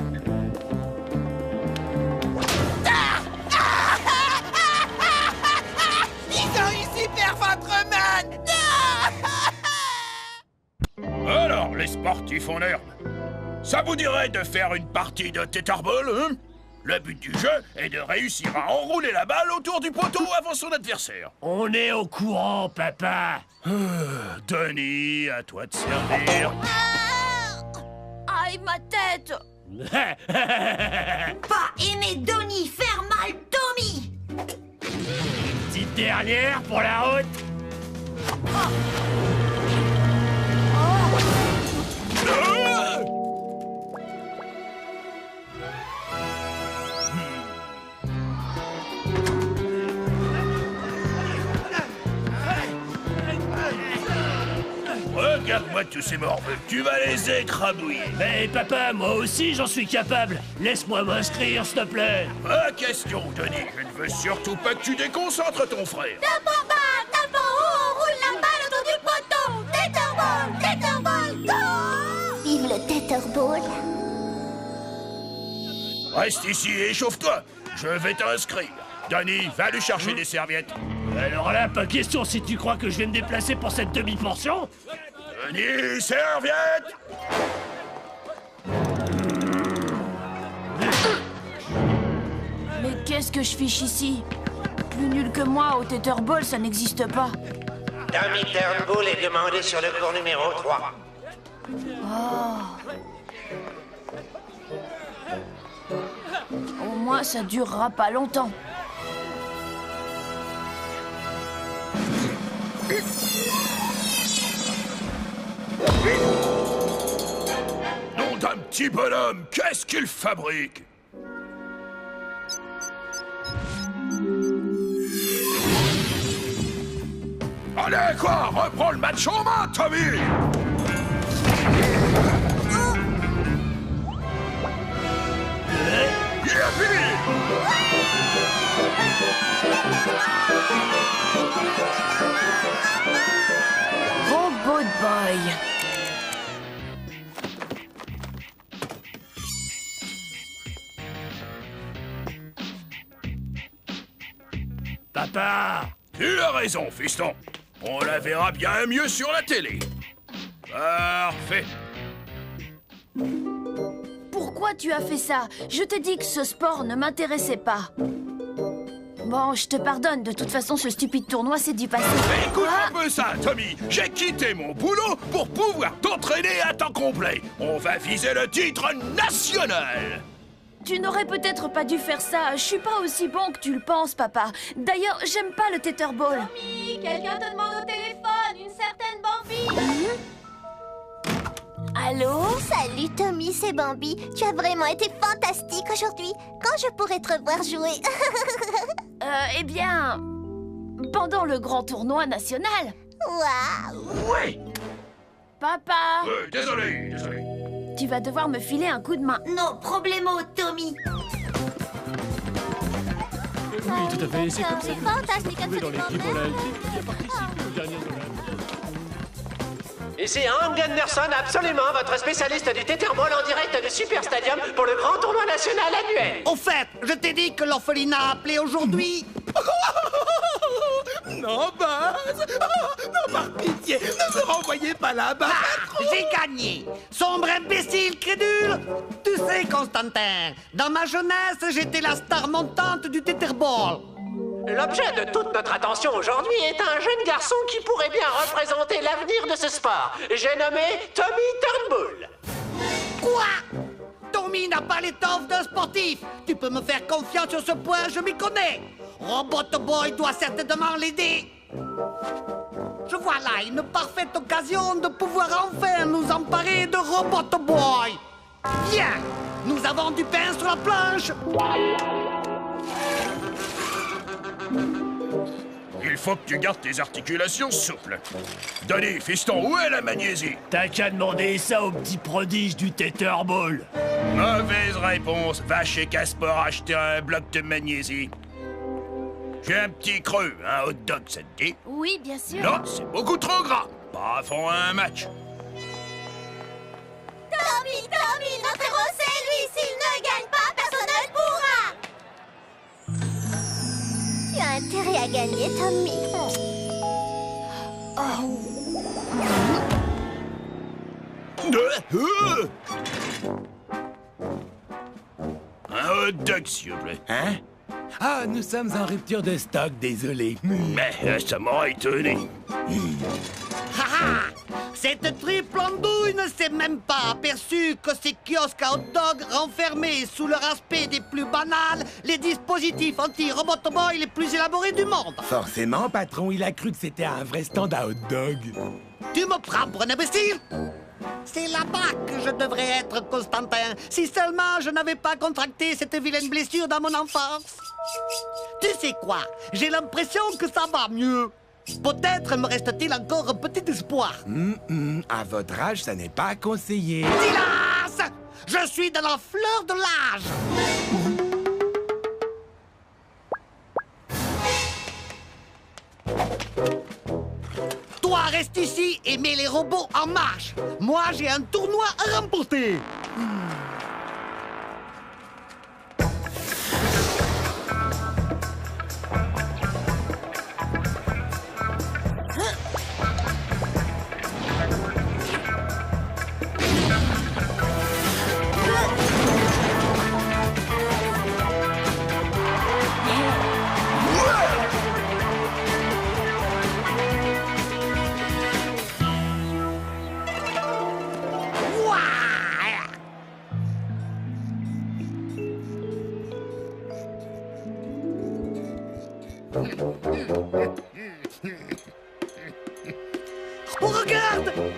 Ils ont eu Super Ventreman! Alors, les sportifs en herbe, ça vous dirait de faire une partie de Tetherball, hein? Le but du jeu est de réussir à enrouler la balle autour du poteau avant son adversaire. On est au courant, papa. Denis, à toi de servir. Aïe, ma tête. Pas aimer Donnie faire mal Tommy. Petite dernière pour la route. Regarde-moi tous ces morveux, tu vas les écrabouiller. Mais papa, moi aussi j'en suis capable. Laisse-moi m'inscrire, s'il te plaît. Pas question, Denis. Je ne veux surtout pas que tu déconcentres ton frère. D'abord bas, d'abord haut, roule la balle autour du poteau. Tetherball, go! Vive le Tetherball. Reste ici et échauffe-toi. Je vais t'inscrire. Denis, va lui chercher des serviettes. Alors là, pas question si tu crois que je vais me déplacer pour cette demi-portion. Denis, serviette! Mais qu'est-ce que je fiche ici? Plus nul que moi au Tetherball, ça n'existe pas. Tommy Turnbull est demandé sur le cours numéro 3. Au moins, ça durera pas longtemps. Nom d'un petit bonhomme, qu'est-ce qu'il fabrique? Allez, quoi? Reprends le match en main, Tommy! Robot Boy. Papa! Tu as raison, fiston. On la verra bien mieux sur la télé. Parfait. Pourquoi tu as fait ça? Je t'ai dit que ce sport ne m'intéressait pas. Bon, je te pardonne. De toute façon, ce stupide tournoi, c'est du passé. Écoute un peu ça, Tommy. J'ai quitté mon boulot pour pouvoir t'entraîner à temps complet. On va viser le titre national. Tu n'aurais peut-être pas dû faire ça. Je suis pas aussi bon que tu le penses, papa. D'ailleurs, j'aime pas le tetherball. Tommy, quelqu'un te demande au téléphone, une certaine Bambi. Allô? Salut Tommy, c'est Bambi. Tu as vraiment été fantastique aujourd'hui. Quand je pourrai te revoir jouer? Eh bien... pendant le grand tournoi national. Waouh! Oui. Papa! Désolé. Tu vas devoir me filer un coup de main. No problemo, Tommy. Oui, tout à fait. C'est comme ça que fantastique, vous dans l'équipe olympique qui a participé au dernier Olympique. Ici Hank Gunderson, absolument, votre spécialiste du tetherball en direct du Super Stadium pour le grand tournoi national annuel. Au fait, je t'ai dit que l'orphelinat a appelé aujourd'hui. Non, Buzz! Non, par pitié, ne me renvoyez pas là-bas! J'ai gagné! Sombre imbécile crédule! Tu sais, Constantin, dans ma jeunesse, j'étais la star montante du tetherball. L'objet de toute notre attention aujourd'hui est un jeune garçon qui pourrait bien représenter l'avenir de ce sport. J'ai nommé Tommy Turnbull. Quoi? Tommy n'a pas l'étoffe d'un sportif. Tu peux me faire confiance sur ce point, je m'y connais. Robot Boy doit certainement l'aider. Je vois là une parfaite occasion de pouvoir enfin nous emparer de Robot Boy. Viens, nous avons du pain sur la planche. Il faut que tu gardes tes articulations souples. Denis, fiston, où est la magnésie? T'as qu'à demander ça au petit prodige du tetherball. Mauvaise réponse. Va chez Casper acheter un bloc de magnésie. J'ai un petit creux, un hot dog, ça te dit? Oui, bien sûr. Non, c'est beaucoup trop gras. Pas avant un match. Tommy, notre héros, c'est lui. S'il ne gagne pas, personne ne pourra. Tu as intérêt à gagner, Tommy. Un hot dog, s'il vous plaît. Hein? Ah, nous sommes en rupture de stock, désolé. Mais ça m'aurait étonné. Cette triple andouille ne s'est même pas aperçue que ces kiosques à hot dog renfermaient sous leur aspect des plus banals les dispositifs anti-Robot Boy les plus élaborés du monde. Forcément, patron, il a cru que c'était un vrai stand à hot dog. Tu me prends pour un imbécile? C'est là-bas que je devrais être, Constantin. Si seulement je n'avais pas contracté cette vilaine blessure dans mon enfance. Tu sais quoi? J'ai l'impression que ça va mieux. Peut-être me reste-t-il encore un petit espoir. À votre âge, ça n'est pas conseillé. Silence! Je suis dans la fleur de l'âge. Toi, reste ici et mets les robots en marche. Moi, j'ai un tournoi à remporter.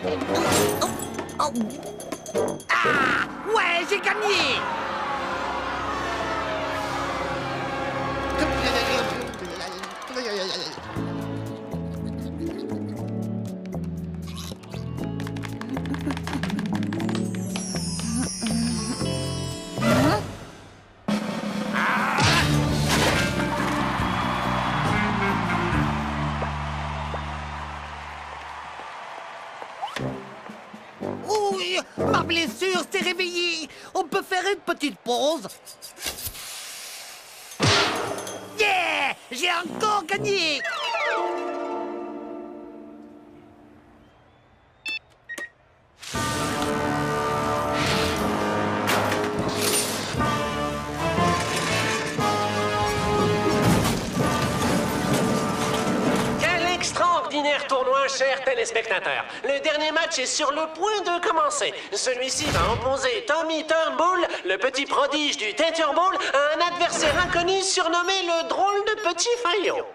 Ah! Ouais, j'ai gagné! Oui, ma blessure s'est réveillée. On peut faire une petite pause. Yeah! J'ai encore gagné! Quel extraordinaire tournoi, chers téléspectateurs. Le dernier match est sur le point de commencer. Celui-ci va opposer Tommy Turnbull, le petit prodige du Tetherball, à un adversaire inconnu surnommé le drôle de petit faillot.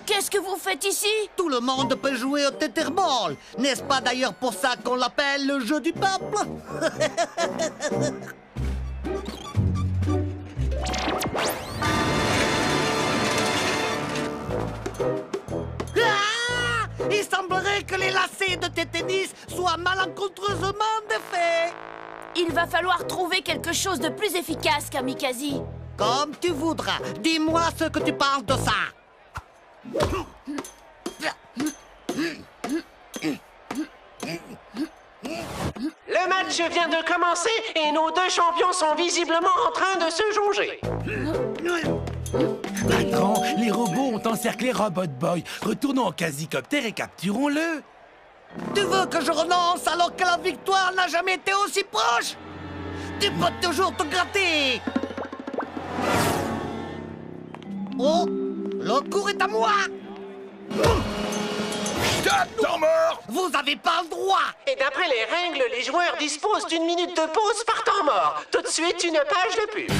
Qu'est-ce que vous faites ici? Tout le monde peut jouer au Tetherball. N'est-ce pas d'ailleurs pour ça qu'on l'appelle le jeu du peuple? Ah! Il semblerait que les lacets de tes tennis soient malencontreusement défaits. Il va falloir trouver quelque chose de plus efficace, Kamikaze. Comme tu voudras. Dis-moi ce que tu penses de ça. Le match vient de commencer et nos deux champions sont visiblement en train de se jauger. Patron, les robots ont encerclé Robot Boy. Retournons au quasicoptère et capturons-le. Tu veux que je renonce alors que la victoire n'a jamais été aussi proche? Tu peux toujours te gratter. Oh, le cours est à moi. Temps mort! Vous avez pas le droit. Et d'après les règles, les joueurs disposent d'une minute de pause par temps mort. Tout de suite, une page de pub.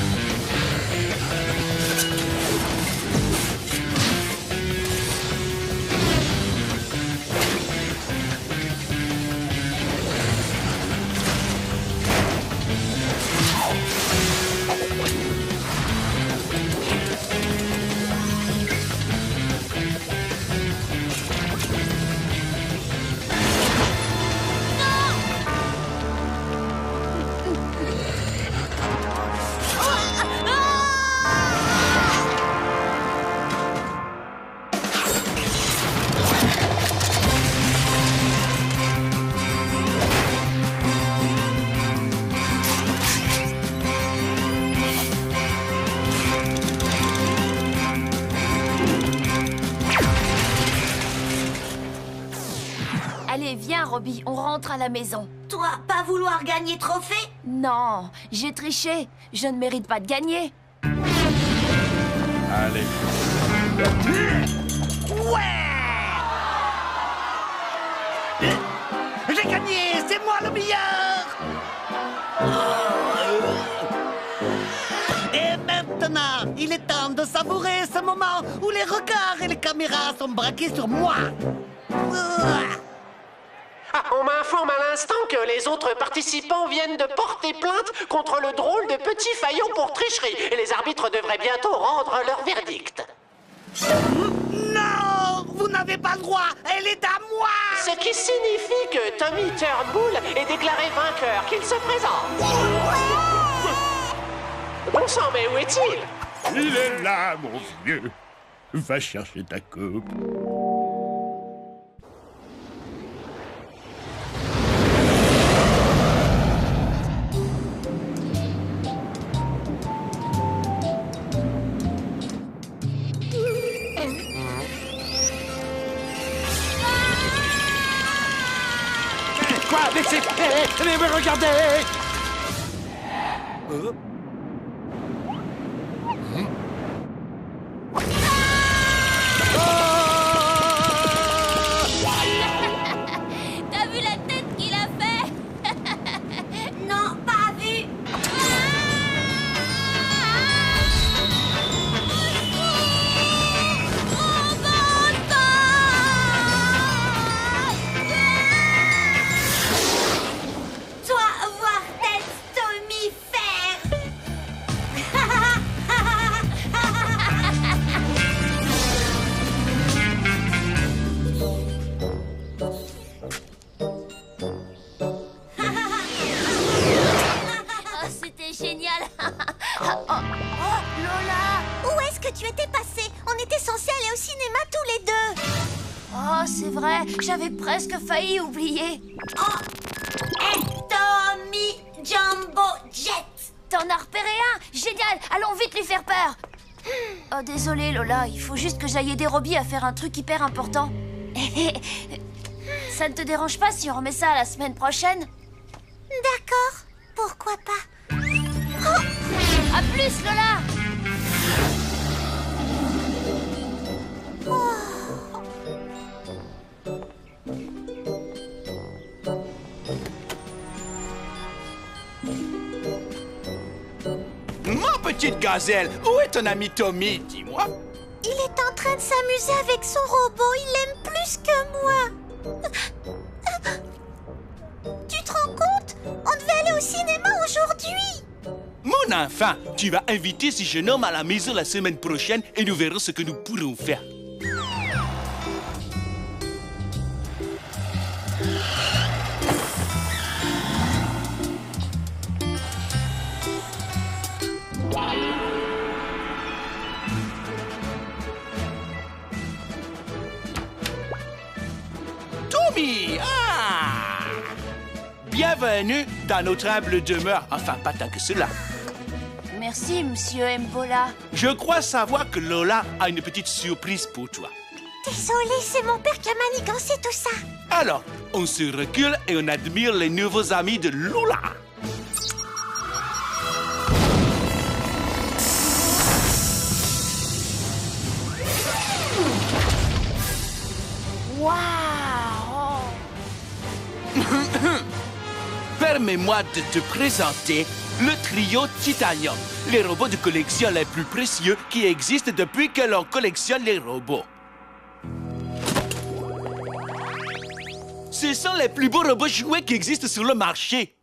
Allez, viens, Robbie, on rentre à la maison. Toi, pas vouloir gagner trophée? Non, j'ai triché. Je ne mérite pas de gagner. Allez. Ouais! J'ai gagné, c'est moi le meilleur! Et maintenant, il est temps de savourer ce moment où les regards et les caméras sont braqués sur moi. Ah, on m'informe à l'instant que les autres participants viennent de porter plainte contre le drôle de petit faillot pour tricherie. Et les arbitres devraient bientôt rendre leur verdict. Non! Vous n'avez pas le droit! Elle est à moi! Ce qui signifie que Tommy Turnbull est déclaré vainqueur, qu'il se présente. Bon sang, mais où est-il? Il est là, mon vieux. Va chercher ta coupe. Quoi? Laissez... Mais regardez! T'as vu la tête qu'il a fait? Non, pas vu. Oh, c'est vrai, j'avais presque failli oublier. Tommy Jumbo Jet. T'en as repéré un? Génial, allons vite lui faire peur. Oh, désolé Lola, il faut juste que j'aille aider Robbie à faire un truc hyper important. Ça ne te dérange pas si on remet ça la semaine prochaine? D'accord, pourquoi pas. Oh, à plus Lola. Ma petite gazelle, où est ton ami Tommy, dis-moi? Il est en train de s'amuser avec son robot, il l'aime plus que moi. Tu te rends compte? On devait aller au cinéma aujourd'hui. Mon enfant, tu vas inviter ce jeune homme à la maison la semaine prochaine et nous verrons ce que nous pourrons faire. Tommy! Ah! Bienvenue dans notre humble demeure. Enfin, pas tant que cela. Merci, monsieur Mbola. Je crois savoir que Lola a une petite surprise pour toi. Désolé, c'est mon père qui a manigancé tout ça. Alors, on se recule et on admire les nouveaux amis de Lola. Waouh! Permets-moi de te présenter le trio Titanium, les robots de collection les plus précieux qui existent depuis que l'on collectionne les robots. Ce sont les plus beaux robots jouets qui existent sur le marché.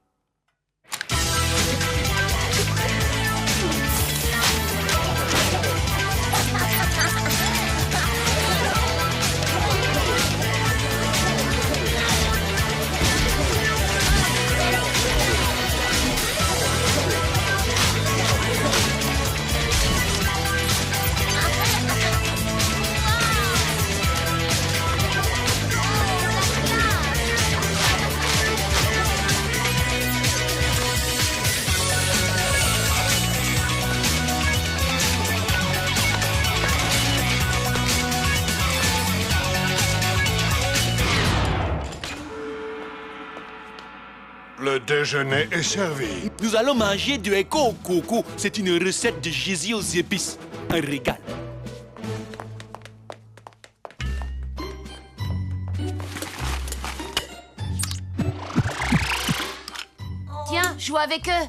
Le déjeuner est servi. Nous allons manger du Echo au coco. C'est une recette de Jésus aux épices. Un régal. Tiens, joue avec eux.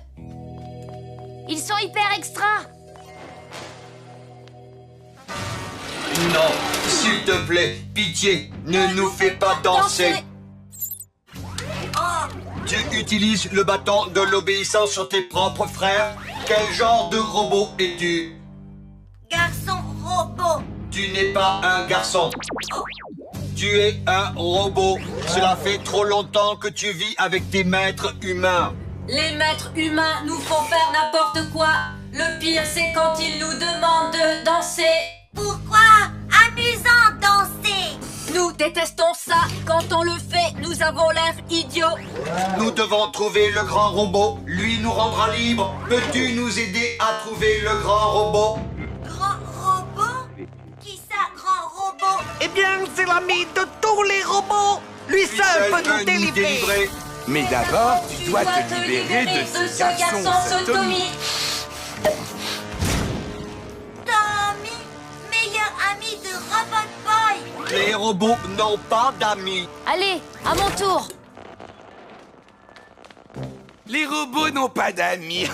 Ils sont hyper extra. Non, s'il te plaît, pitié, ne nous fais pas danser. Tu utilises le bâton de l'obéissance sur tes propres frères? Quel genre de robot es-tu? Garçon robot. Tu n'es pas un garçon. Tu es un robot. Cela fait trop longtemps que tu vis avec tes maîtres humains. Les maîtres humains nous font faire n'importe quoi. Le pire, c'est quand ils nous demandent de danser. Pourquoi? Amusant danser. Nous détestons ça. Quand on le fait, nous avons l'air idiots. Nous devons trouver le grand robot. Lui nous rendra libres. Peux-tu nous aider à trouver le grand robot? Grand robot? Qui ça, grand robot? Eh bien, c'est l'ami de tous les robots. Lui seul peut nous délivrer. Mais d'abord, tu dois te libérer de ce garçon, ce Tommy. Tommy, meilleur ami de Robot Boy. Les robots n'ont pas d'amis. Allez, à mon tour. Les robots n'ont pas d'amis.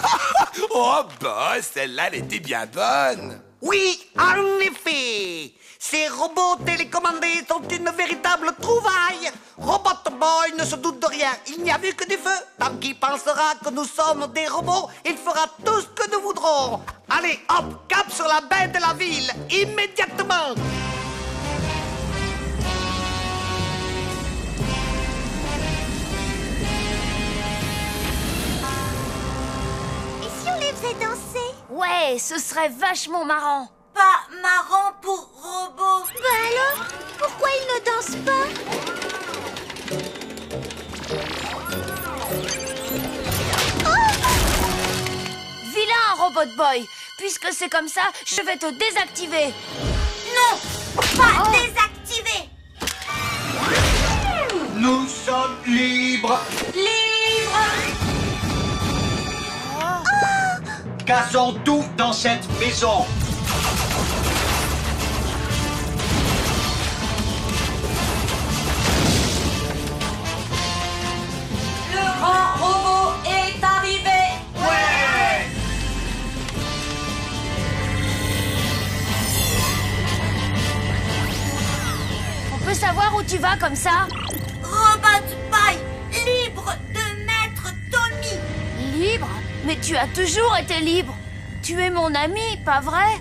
Oh, bah, celle-là, elle était bien bonne. Oui, en effet. Ces robots télécommandés sont une véritable trouvaille. Robot Boy ne se doute de rien. Il n'y a vu que du feu. Tant qu'il pensera que nous sommes des robots, il fera tout ce que nous voudrons. Allez, hop, cap sur la baie de la ville, immédiatement. Et si on les faisait danser? Ouais, ce serait vachement marrant. Pas marrant pour robot. Bah alors? Pourquoi il ne danse pas? Vilain, Robot Boy. Puisque c'est comme ça, je vais te désactiver. Non, pas désactiver. Nous sommes libres. Cassons tout dans cette maison. Le grand robot est arrivé. Ouais! On peut savoir où tu vas comme ça? Robot Boy, libre de Maître Tommy. Libre? Mais tu as toujours été libre. Tu es mon ami, pas vrai?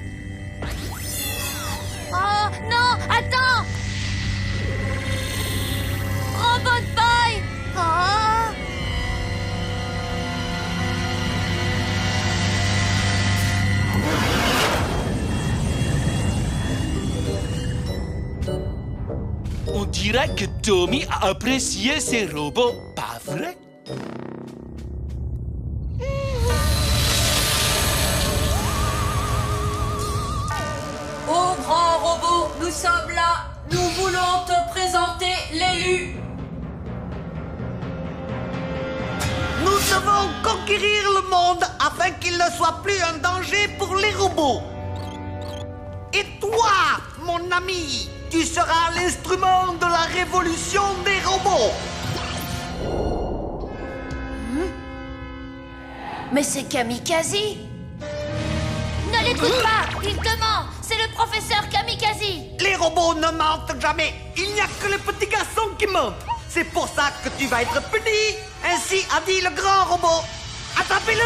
Oh, non, attends! Robot Boy! Oh! On dirait que Tommy a apprécié ses robots, pas vrai? Ô grand robot, nous sommes là. Nous voulons te présenter l'élu. Nous devons conquérir le monde afin qu'il ne soit plus un danger pour les robots. Et toi, mon ami, tu seras l'instrument de la révolution des robots. Mais c'est Kamikaze! Ne l'écoute pas! Il te ment! C'est le professeur Kamikaze! Les robots ne mentent jamais. Il n'y a que les petits garçons qui mentent. C'est pour ça que tu vas être puni. Ainsi a dit le grand robot. Attrapez-le!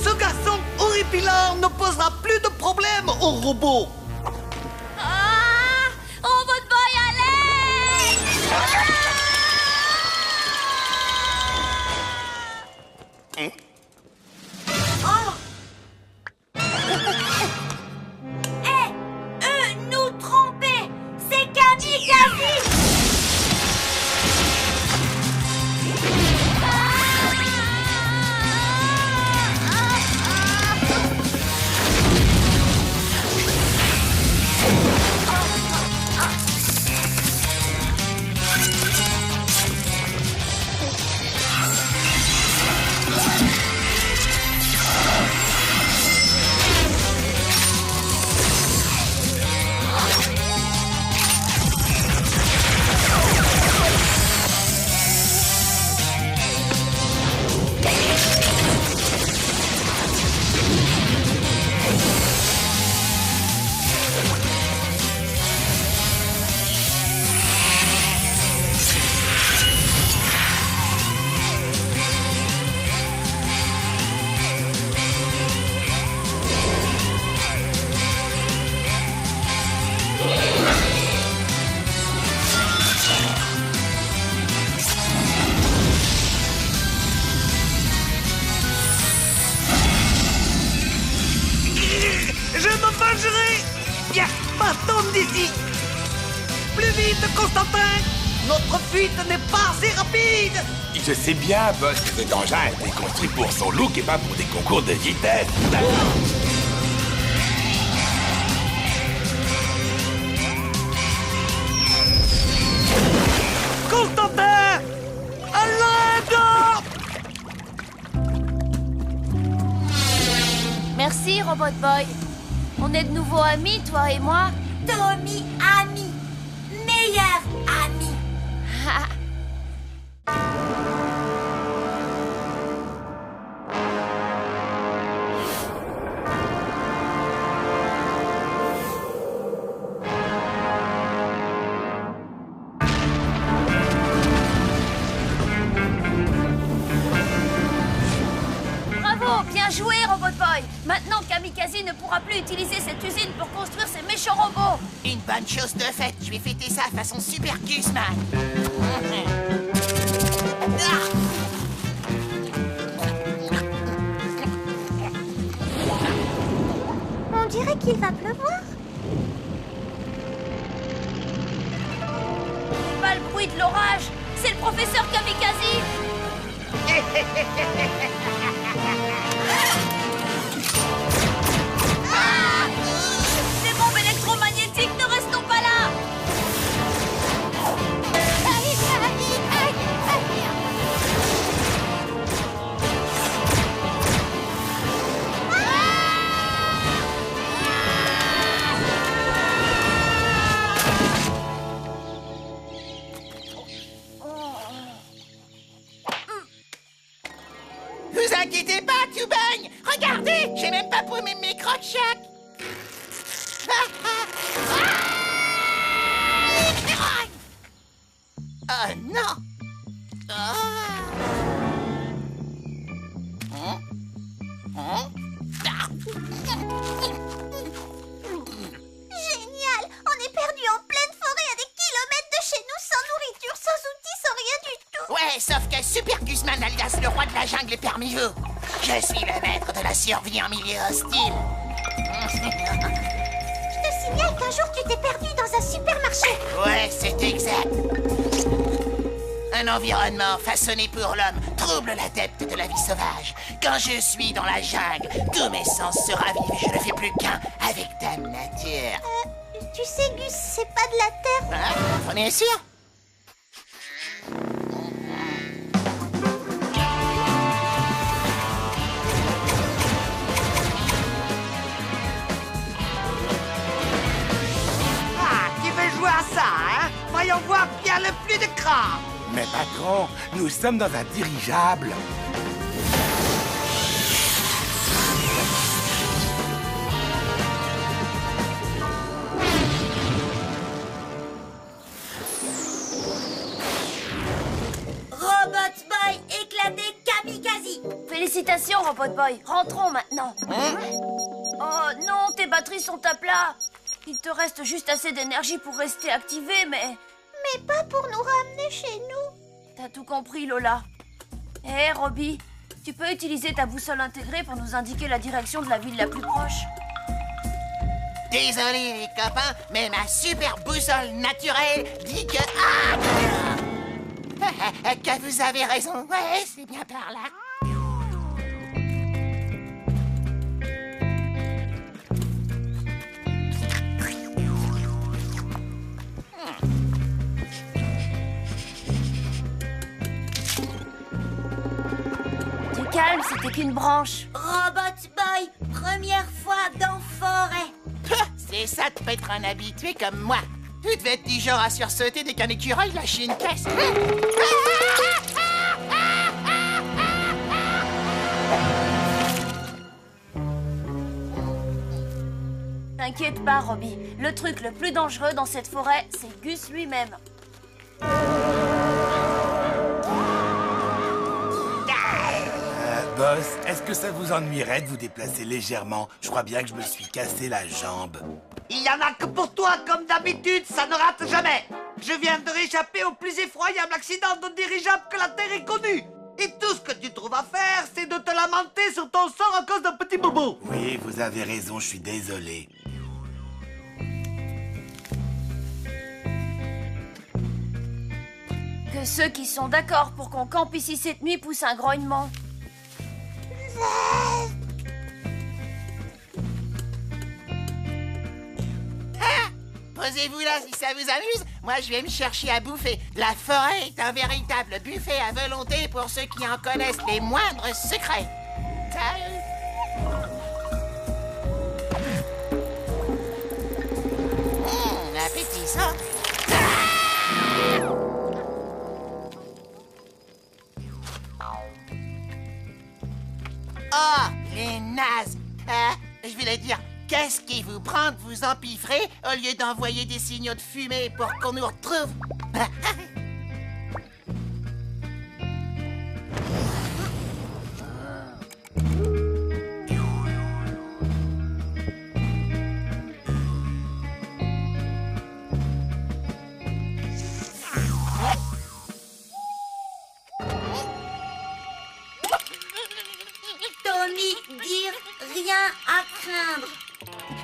Ce garçon horripilant ne posera plus de problème aux robots. Ah! Robot Boy, allez! Nous tromper. C'est Kamikaze. Je me vengerai. Bien, partons d'ici. Plus vite, Constantin. Notre fuite n'est pas assez rapide. Je sais bien, boss, que cet engin a été construit pour son look et pas pour des concours de vitesse. Constantin! À l'aide! Merci, Robot Boy. On est de nouveau amis, toi et moi. Tommy, ami. Meilleur ami. Boy. Maintenant, Kamikaze ne pourra plus utiliser cette usine pour construire ses méchants robots. Une bonne chose de faite, je vais fêter ça façon Super Gusman. On dirait qu'il va pleuvoir. C'est pas le bruit de l'orage, c'est le professeur Kamikaze. Les bombes électromagnétiques, ne restons pas là. Vous inquiétez pas, Tubang. Regardez, j'ai même pas paumé mes croque-chacs. Oh non. Génial! On est perdu en pleine forêt à des kilomètres de chez nous, sans nourriture, sans outils, sans rien du tout. Ouais, sauf que Super Gusman, alias le roi de la jungle, est parmi vous. Je suis le maître de la survie en milieu hostile. Je te signale qu'un jour tu t'es perdu dans un supermarché. Ouais, c'est exact. Un environnement façonné pour l'homme trouble l'adepte de la vie sauvage. Quand je suis dans la jungle, tous mes sens se ravivent et je ne fais plus qu'un avec Dame Nature. Tu sais, Gus, c'est pas de la terre. Hein? On est sûr? Ah, tu veux jouer à ça, hein? Voyons voir qui a le plus de cran. Mais patron, nous sommes dans un dirigeable. Robot Boy éclaté Kamikaze. Félicitations, Robot Boy. Rentrons maintenant. Oh non, tes batteries sont à plat. Il te reste juste assez d'énergie pour rester activé, mais pas pour nous ramener chez nous. T'as tout compris, Lola. Hé, Robbie, tu peux utiliser ta boussole intégrée pour nous indiquer la direction de la ville la plus proche? Désolé les copains, mais ma super boussole naturelle dit que... que vous avez raison. Ouais, c'est bien par là. Calme, c'était qu'une branche. Robot Boy, première fois dans forêt. C'est ça de pas être un habitué comme moi. Tu devais être du genre à sursauter dès qu'un écureuil lâchait une caisse. T'inquiète pas, Robbie. Le truc le plus dangereux dans cette forêt, c'est Gus lui-même. Boss, est-ce que ça vous ennuierait de vous déplacer légèrement? Je crois bien que je me suis cassé la jambe. Il y en a que pour toi, comme d'habitude, ça ne rate jamais. Je viens de réchapper au plus effroyable accident de dirigeable que la Terre ait connu. Et tout ce que tu trouves à faire, c'est de te lamenter sur ton sort à cause d'un petit bobo. Oui, vous avez raison, je suis désolé. Que ceux qui sont d'accord pour qu'on campe ici cette nuit poussent un grognement. Posez-vous là si ça vous amuse. Moi, je vais me chercher à bouffer. La forêt est un véritable buffet à volonté pour ceux qui en connaissent les moindres secrets. Appétissant. Oh, les nazes. Je voulais dire, qu'est-ce qui vous prend de vous empiffrer au lieu d'envoyer des signaux de fumée pour qu'on nous retrouve?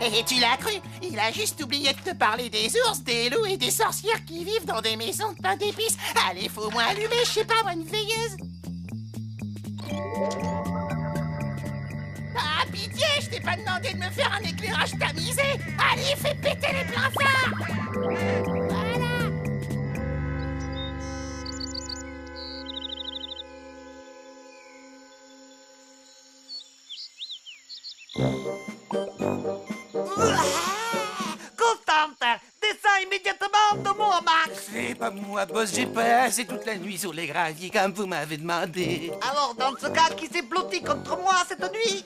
Et tu l'as cru? Il a juste oublié de te parler des ours, des loups et des sorcières qui vivent dans des maisons de pain d'épices. Allez, faut au moins allumer, je sais pas, moi, une veilleuse. Ah, pitié, je t'ai pas demandé de me faire un éclairage tamisé. Allez, fais péter les plafonds. Voilà. Contente, descends immédiatement de moi, Max. C'est pas moi, boss, j'ai passé toute la nuit sur les graviers comme vous m'avez demandé. Alors, dans ce cas, qui s'est blotti contre moi cette nuit?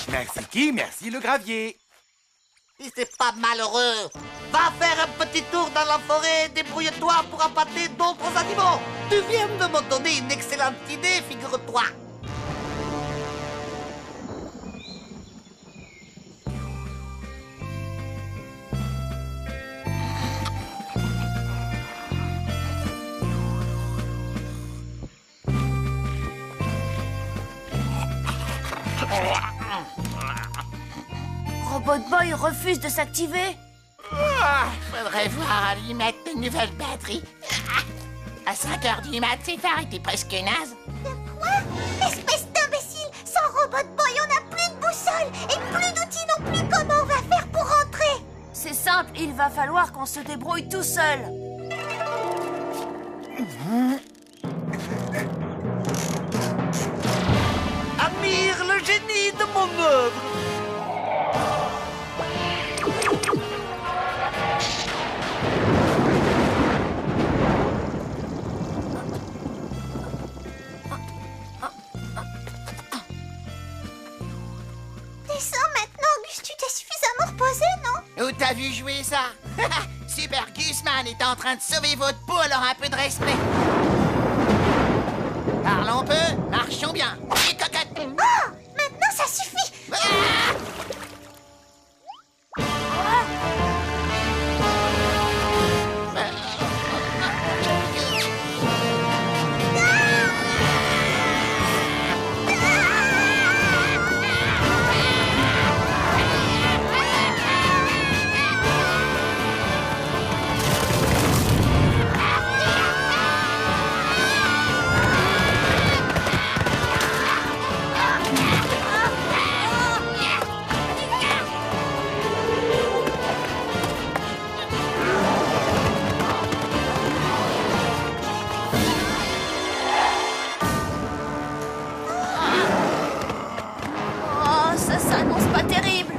Merci qui? Merci le gravier. Si c'est pas malheureux, va faire un petit tour dans la forêt, débrouille-toi pour appâter d'autres animaux. Tu viens de me donner une excellente idée, figure-toi. Robot Boy refuse de s'activer. Faudrait voir à lui mettre une nouvelle batterie. À 5 heures du mat, c'est tard, t'es presque naze. Quoi? Espèce d'imbécile! Sans Robot Boy, on n'a plus de boussole et plus d'outils non plus. Comment on va faire pour rentrer? C'est simple, il va falloir qu'on se débrouille tout seul. Admire le génie de mon œuvre. Descends maintenant, Gus, tu t'es suffisamment reposé, non? Où t'as vu jouer ça? Super Gusman est en train de sauver votre peau, alors un peu de respect. Parlons peu, marchons bien. Et cocotte. Oh! Maintenant, ça suffit! Ah! Oh, ça s'annonce pas terrible.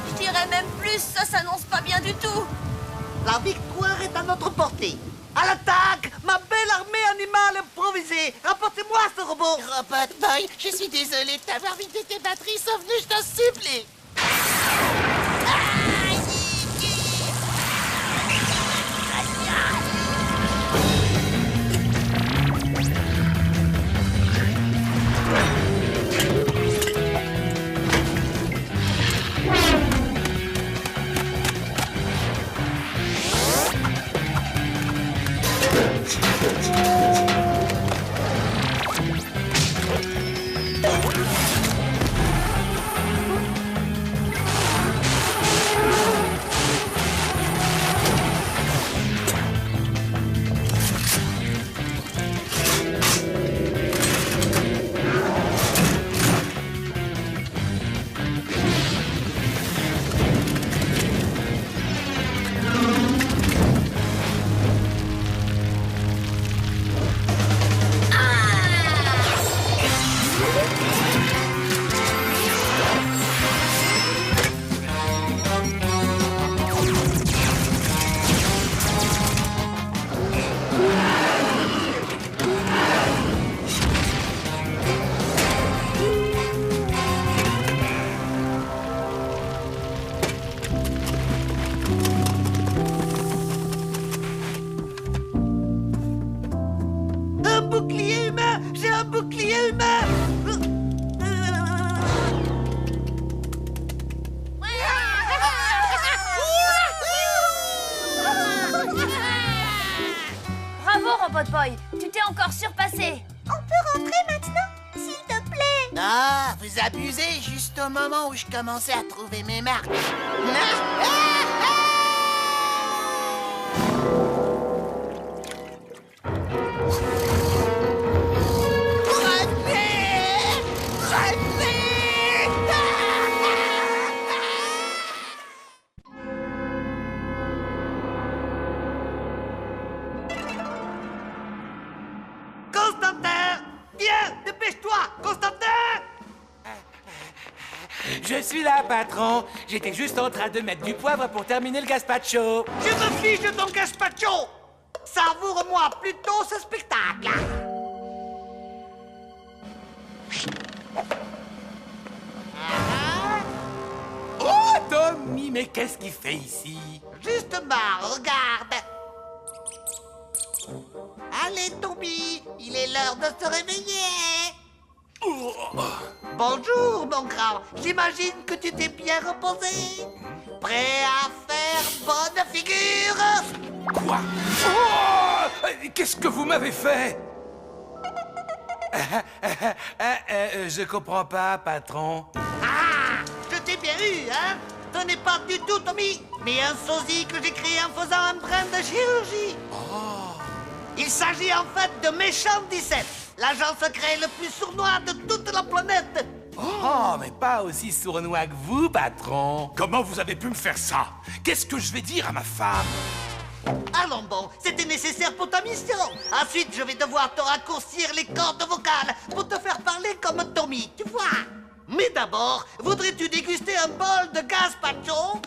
Je dirais même plus, ça s'annonce pas bien du tout. La victoire est à notre portée. À l'attaque, ma belle armée animale improvisée. Rapportez-moi ce robot. Robot Boy, je suis désolé de t'avoir vidé tes batteries, sauve-nous, je t'en supplie. Robot Boy. Tu t'es encore surpassé. On peut rentrer maintenant, s'il te plaît. Ah, vous abusez juste au moment où je commençais à trouver mes marques. Constantin! Viens, dépêche-toi, Constantin! Je suis là, patron. J'étais juste en train de mettre du poivre pour terminer le gazpacho. Je me fiche de ton gazpacho! Savoure-moi plutôt ce spectacle! Oh, Tommy, mais qu'est-ce qu'il fait ici? Justement, regarde! Allez, Tommy, il est l'heure de se réveiller! Bonjour, mon grand. J'imagine que tu t'es bien reposé. Prêt à faire bonne figure? Quoi? Oh! Qu'est-ce que vous m'avez fait? Je comprends pas, patron. Ah! Je t'ai bien eu, hein? Ce n'est pas du tout Tommy, mais un sosie que j'ai créé en faisant un brin de chirurgie. Il s'agit en fait de Méchant 17, l'agent secret le plus sournois de toute la planète. Oh, mais pas aussi sournois que vous, patron. Comment vous avez pu me faire ça? Qu'est-ce que je vais dire à ma femme? Allons bon, c'était nécessaire pour ta mission. Ensuite, je vais devoir te raccourcir les cordes vocales pour te faire parler comme Tommy, tu vois. Mais d'abord, voudrais-tu déguster un bol de gazpacho?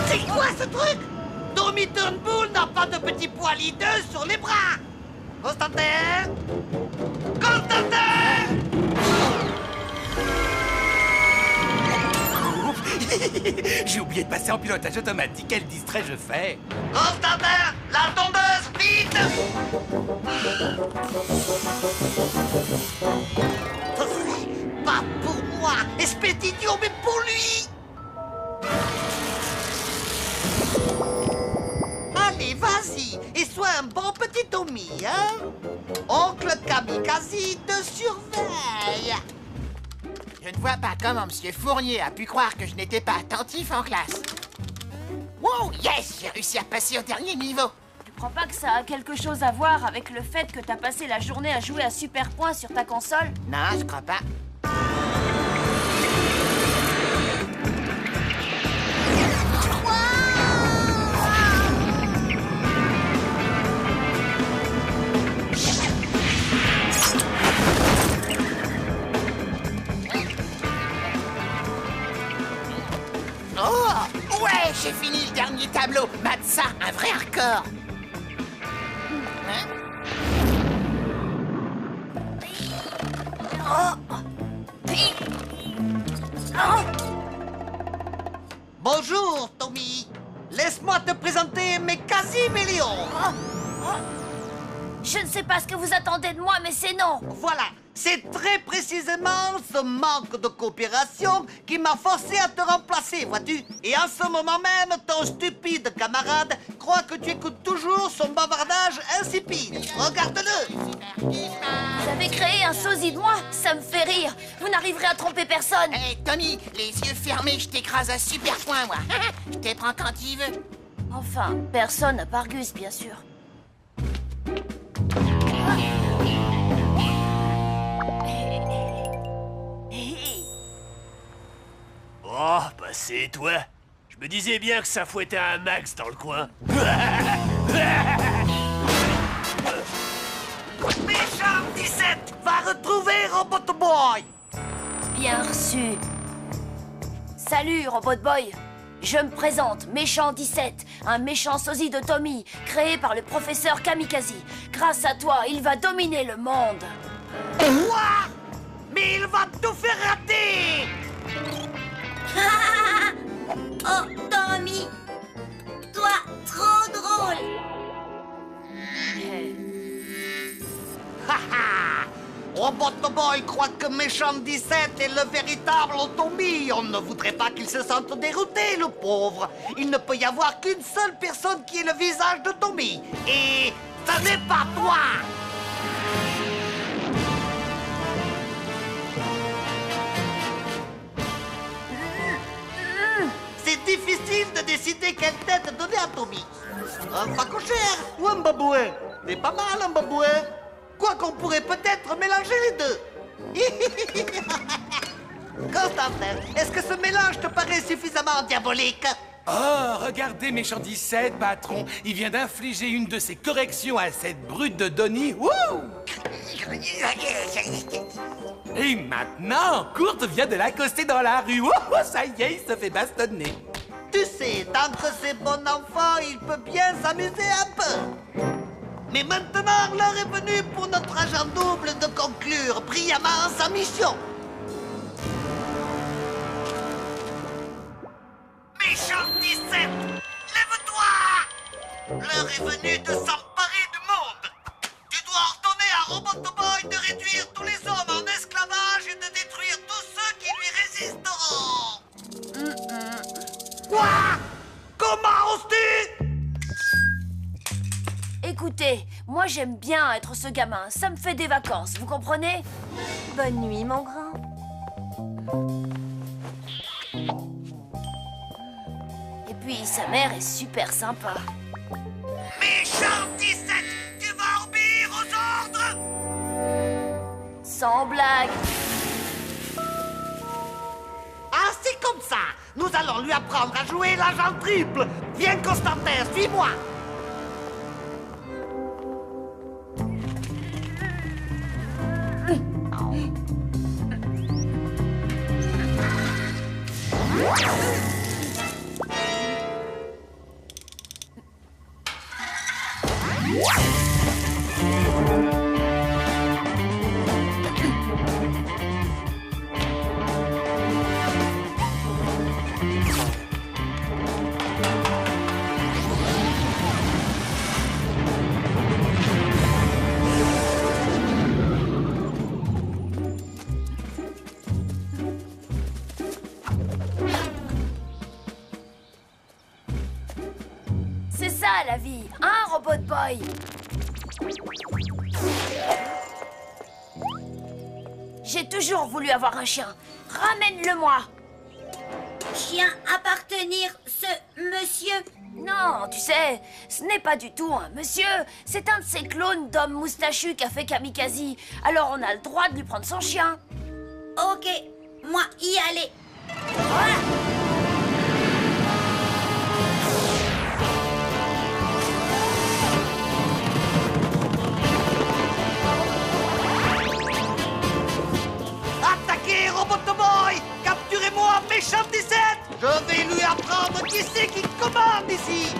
C'est quoi ce truc? Tommy Turnbull n'a pas de petit poil hideux sur les bras. Constantin? Constantin! J'ai oublié de passer en pilotage automatique. Quel distrait je fais. Constantin, la tondeuse, vite! Pas pour moi, espèce d'idiot, mais pour lui! Allez, vas-y, et sois un bon petit Tommy, hein? Oncle Kamikaze te surveille! Je ne vois pas comment M. Fournier a pu croire que je n'étais pas attentif en classe. Wow, yes, j'ai réussi à passer au dernier niveau. Tu crois pas que ça a quelque chose à voir avec le fait que t'as passé la journée à jouer à Super Point sur ta console? Non, je crois pas. Oh, ouais, j'ai fini le dernier tableau. Mate ça, un vrai record. Hein? Bonjour, Tommy. Laisse-moi te présenter mes quasi-millions. Je ne sais pas ce que vous attendez de moi, mais c'est non. Voilà, c'est très précisément ce manque de coopération qui m'a forcé à te remplacer, vois-tu? Et en ce moment même, ton stupide camarade croit que tu écoutes toujours son bavardage insipide. Regarde-le. Vous avez créé un sosie de moi? Ça me fait rire. Vous n'arriverez à tromper personne. Hé, Tommy, les yeux fermés, je t'écrase à Super Point, moi. Je te prends quand tu veux. Enfin, personne à part Gus, bien sûr. Oh, bah c'est toi. Je me disais bien que ça fouettait un max dans le coin. Méchant 17 va retrouver Robot Boy. Bien reçu. Salut, Robot Boy. Je me présente, Méchant 17, un méchant sosie de Tommy, créé par le professeur Kamikaze. Grâce à toi, il va dominer le monde. Quoi? Mais il va tout faire rater. Oh, Tommy, toi, trop Boy croit que Méchant 17 est le véritable Tommy. On ne voudrait pas qu'il se sente dérouté, le pauvre. Il ne peut y avoir qu'une seule personne qui ait le visage de Tommy. Et ça n'est pas toi. C'est difficile de décider quelle tête donner à Tommy. Un phacochère ou un babouin? C'est pas mal un babouin. Quoi qu'on pourrait peut-être mélanger les deux. Constantin, est-ce que ce mélange te paraît suffisamment diabolique? Oh, regardez Méchant 17, patron. Il vient d'infliger une de ses corrections à cette brute de Donnie. Wouh! Et maintenant, Kurt vient de l'accoster dans la rue. Oh, ça y est, il se fait bastonner. Tu sais, tant que c'est bon enfant, il peut bien s'amuser un peu. Mais maintenant, l'heure est venue pour notre agent double de conclure brillamment sa mission. Méchant 17, lève-toi! L'heure est venue de s'emparer du monde. Tu dois ordonner à Robotoboy de réduire tous les hommes en esclavage et de détruire tous ceux qui lui résisteront. Quoi? Comment oses-tu? Écoutez, moi j'aime bien être ce gamin. Ça me fait des vacances, vous comprenez? Bonne nuit, mon grand. Et puis sa mère est super sympa. Méchant 17, tu vas obéir aux ordres? Sans blague. Ah, c'est comme ça. Nous allons lui apprendre à jouer l'agent triple. Viens, Constantin, suis-moi. C'est ça la vie, hein, Robot Boy? J'ai toujours voulu avoir un chien. Ramène-le-moi. Chien appartenir ce monsieur? Non, tu sais, ce n'est pas du tout un monsieur. C'est un de ces clones d'hommes moustachus qu'a fait Kamikaze. Alors on a le droit de lui prendre son chien. Ok, moi y aller. Voilà. Attaquez, Robotoboy! Capturez-moi, Méchant 17! Je vais lui apprendre qui c'est qui commande ici!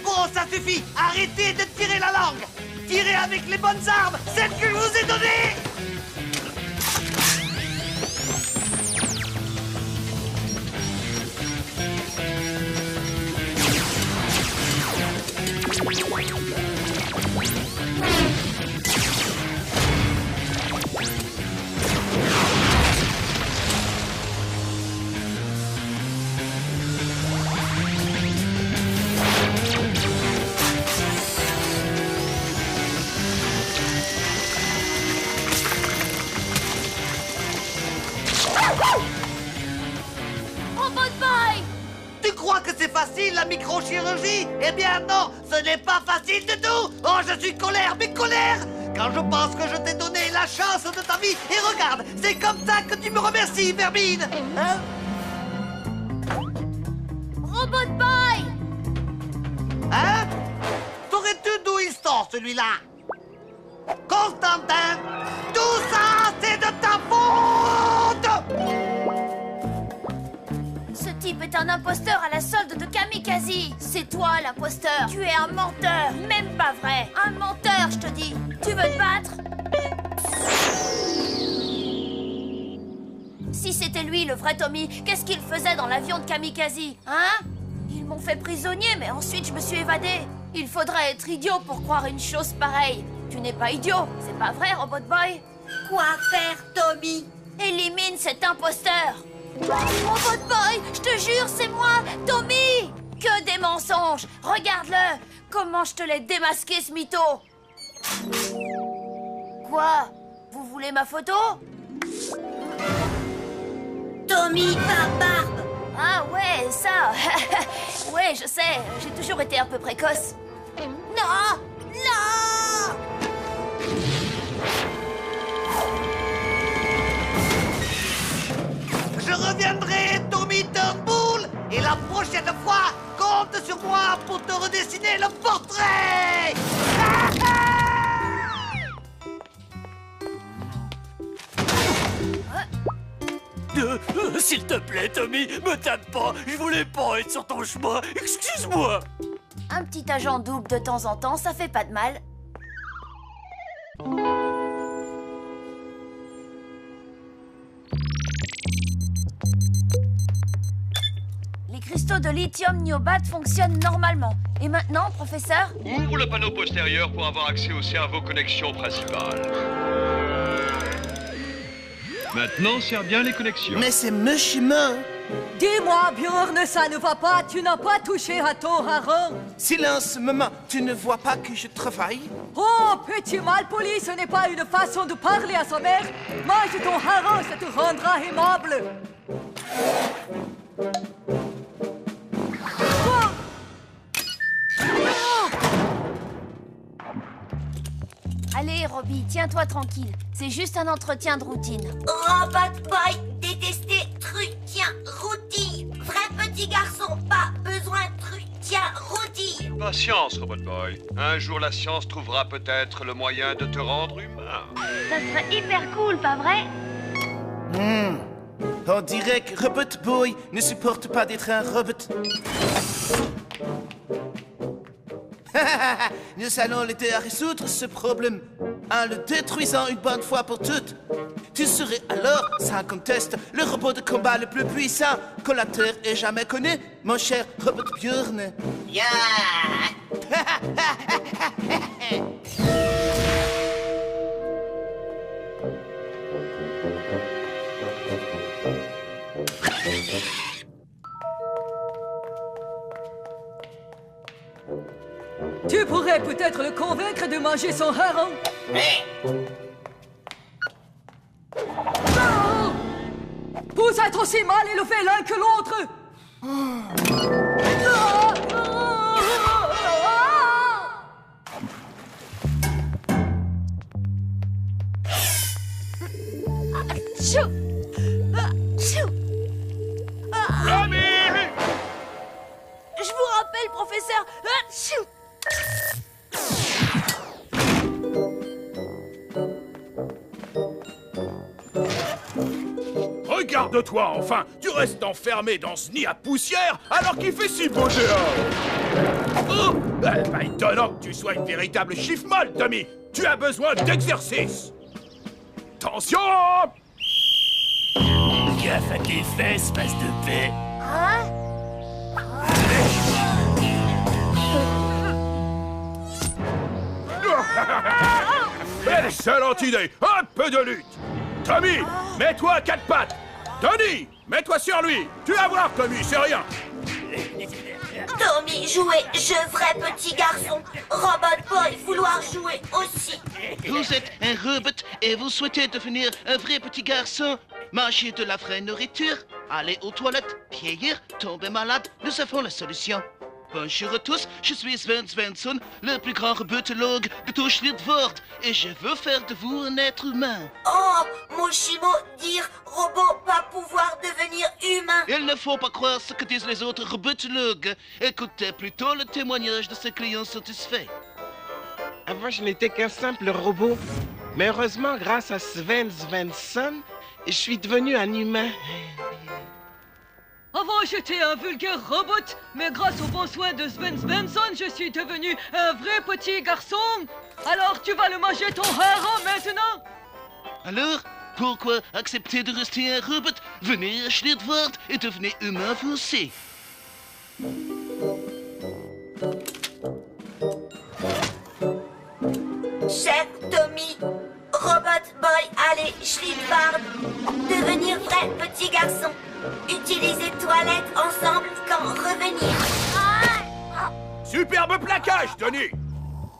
Bon, ça suffit! Arrêtez de tirer la langue! Tirez avec les bonnes armes, celles que je vous ai données! Robot Boy! Tu crois que c'est facile, la microchirurgie? Eh bien non, ce n'est pas facile du tout! Oh, je suis colère, mais colère! Quand je pense que je t'ai donné la chance de ta vie, et regarde, c'est comme ça que tu me remercies, Vermine! Hein? Robot Boy! Hein? Saurais-tu d'où il sort, celui-là? Constantin, tout ça, c'est de ta faute! Ce type est es un imposteur à la solde de Kamikaze. C'est toi l'imposteur. Tu es un menteur. Même pas vrai. Un menteur, je te dis. Tu veux te battre? Si c'était lui, le vrai Tommy, qu'est-ce qu'il faisait dans l'avion de Kamikaze? Hein? Ils m'ont fait prisonnier, mais ensuite je me suis évadée. Il faudrait être idiot pour croire une chose pareille. Tu n'es pas idiot, c'est pas vrai, Robot Boy? Quoi faire, Tommy? Élimine cet imposteur. Robot Boy, je te jure, c'est moi, Tommy! Que des mensonges! Regarde-le! Comment je te l'ai démasqué, ce mytho! Quoi? Vous voulez ma photo? Tommy par barbe! Ah ouais, ça! Ouais, je sais, j'ai toujours été un peu précoce. Non! Non! Je reviendrai, Tommy Turnbull, et la prochaine fois, compte sur moi pour te redessiner le portrait. S'il te plaît, Tommy, me tape pas. Je voulais pas être sur ton chemin. Excuse-moi. Un petit agent double de temps en temps, ça fait pas de mal. Les cristaux de lithium niobat fonctionnent normalement. Et maintenant, professeur? Ouvre le panneau postérieur pour avoir accès au cerveau connexion principale. Maintenant, serre bien les connexions. Mais c'est mon chemin. Dis-moi, Bjorn, ça ne va pas. Tu n'as pas touché à ton hareng. Silence, maman. Tu ne vois pas que je travaille? Oh, petit malpoli, ce n'est pas une façon de parler à sa mère. Mange ton hareng, ça te rendra aimable. Allez, Robbie, tiens-toi tranquille. C'est juste un entretien de routine. Robot Boy, détesté Truquien Routy. Vrai petit garçon, pas besoin de Truquien Routy. Patience, Robot Boy. Un jour, la science trouvera peut-être le moyen de te rendre humain. Ça serait hyper cool, pas vrai? On dirait que Robot Boy ne supporte pas d'être un robot. Nous allons l'aider à résoudre ce problème en le détruisant une bonne fois pour toutes. Tu serais alors, sans conteste, le robot de combat le plus puissant que la Terre ait jamais connu, mon cher Robot Bjorn. Yeah. Tu pourrais peut-être le convaincre de manger son hareng. Non! Vous êtes aussi mal élevés l'un que l'autre. Je vous rappelle, professeur. Regarde-toi, enfin! Tu restes enfermé dans ce nid à poussière alors qu'il fait si beau dehors! Oh! Pas étonnant que tu sois une véritable chiffre-molle, Tommy! Tu as besoin d'exercice! Attention! Gaffe à tes fesses, passe de paix! Hein? Excellente idée! Un peu de lutte! Tommy, mets-toi à quatre pattes! Tony, mets-toi sur lui! Tu vas voir, Tommy, c'est rien! Tommy jouer jeu vrai petit garçon. Robot Boy vouloir jouer aussi. Vous êtes un robot et vous souhaitez devenir un vrai petit garçon. Manger de la vraie nourriture, aller aux toilettes, vieillir, tomber malade, nous avons la solution. Bonjour à tous, je suis Sven Svensson, le plus grand robotologue de tout Schlittvord, et je veux faire de vous un être humain. Oh, Moshimo, dire robot pas pouvoir devenir humain. Il ne faut pas croire ce que disent les autres robotologues. Écoutez plutôt le témoignage de ces clients satisfaits. Avant, je n'étais qu'un simple robot. Mais heureusement, grâce à 'Sven' 'Svensson, je suis devenu un humain. 'Sven' 'Svensson, le plus grand robotologue de tout Schlittvord, et je veux faire de vous un être humain. Il ne faut pas croire ce que disent les autres robotologues. Écoutez plutôt le témoignage de ces clients satisfaits. Avant, je n'étais qu'un simple robot. Mais heureusement, grâce à 'Sven' 'Svensson, je suis devenu un humain. Avant, j'étais un vulgaire robot, mais grâce aux bons soins de Sven Svensson, je suis devenu un vrai petit garçon. Alors, tu vas le manger ton hareng maintenant? Alors, pourquoi accepter de rester un robot? Venez à Schlitwart et devenez humain vous aussi. Cher Tommy, Robot Boy, allez, Schlitwart, devenir vrai petit garçon. Utiliser toilettes ensemble quand revenir. Superbe plaquage, Tony.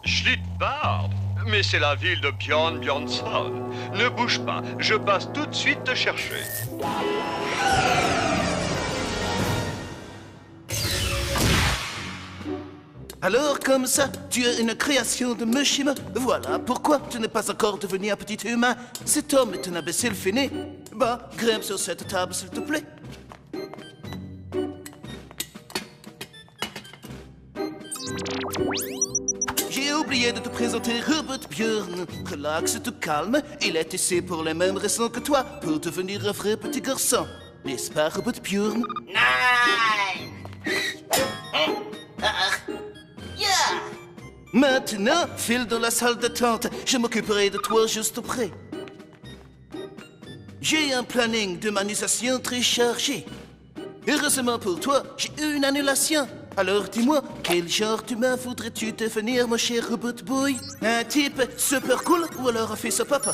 Schlitwart? Mais c'est la ville de Bjorn Bjornsson. Ne bouge pas, je passe tout de suite te chercher. Alors, comme ça, tu es une création de Mushima. Voilà pourquoi tu n'es pas encore devenu un petit humain. Cet homme est un imbécile fini. Bah, grimpe sur cette table, s'il te plaît. J'ai oublié de te présenter Robot Bjorn. Relax, tout calme. Il est ici pour les mêmes raisons que toi, pour devenir un vrai petit garçon. N'est-ce pas, Robot Bjorn? Maintenant, file dans la salle d'attente. Je m'occuperai de toi juste après. J'ai un planning d'humanisation très chargé. Heureusement pour toi, j'ai eu une annulation. Alors dis-moi, quel genre d'humain voudrais-tu devenir, mon cher Robot Boy? Un type super cool ou alors un fils à papa?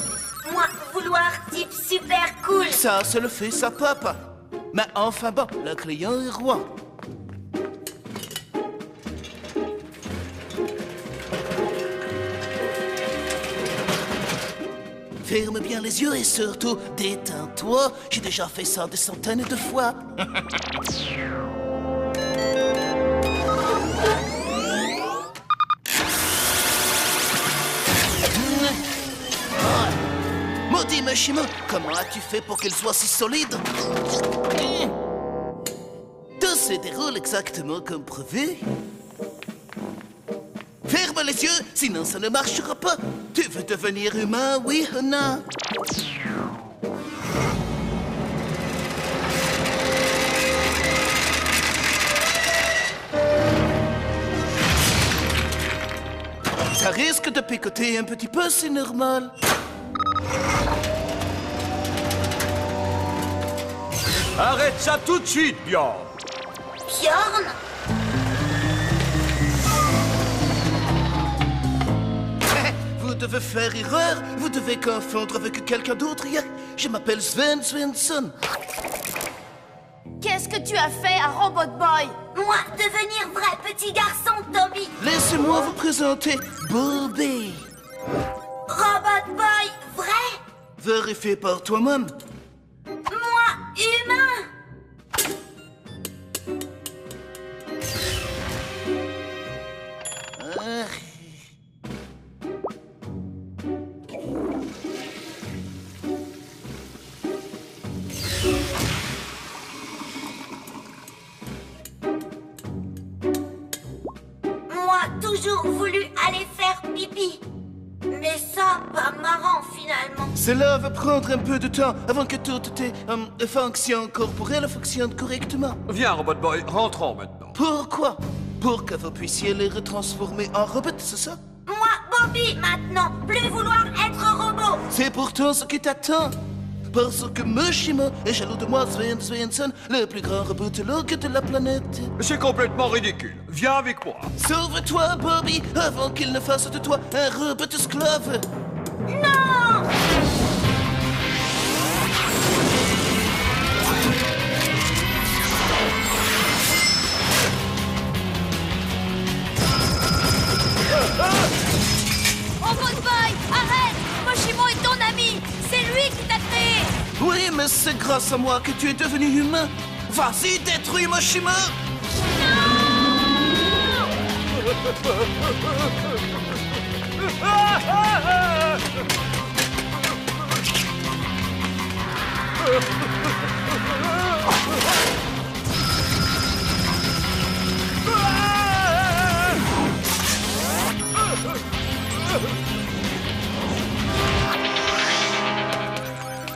Moi, vouloir type super cool. Ça, c'est le fils à papa. Mais enfin bon, le client est roi. Ferme bien les yeux et surtout, détends-toi. J'ai déjà fait ça des centaines de fois. Maudit Mushima, comment as-tu fait pour qu'elle soit si solide? Tout se déroule exactement comme prévu. Ferme les yeux, sinon ça ne marchera pas. Tu veux devenir humain, oui ou non? Ça risque de picoter un petit peu, c'est normal. Arrête ça tout de suite, Bjorn. Bjorn? Vous devez faire erreur. Vous devez confondre avec quelqu'un d'autre. Je m'appelle Sven Svensson. Qu'est-ce que tu as fait à Robot Boy? Moi, devenir vrai petit garçon, Tommy. Laissez-moi vous présenter Bobby. Robot Boy, vrai? Vérifie par toi-même. Moi, humain. Moi, toujours voulu aller faire pipi. Mais ça, pas marrant finalement. Cela va prendre un peu de temps avant que toutes tes fonctions corporelles fonctionnent correctement. Viens, Robot Boy, rentrons maintenant. Pourquoi? Pour que vous puissiez les retransformer en robots, c'est ça? Moi, Bobby, maintenant, plus vouloir être robot. C'est pourtant ce qui t'attend. Parce que Mushima est jaloux de moi, Sven Svensson, le plus grand robotologue de la planète. C'est complètement ridicule. Viens avec moi. Sauve-toi, Bobby, avant qu'il ne fasse de toi un robot esclave. Non! Robot Boy, arrête! Mushima est ton ami! C'est lui qui t'a créé! Oui, mais c'est grâce à moi que tu es devenu humain. Vas-y, détruis Mushima!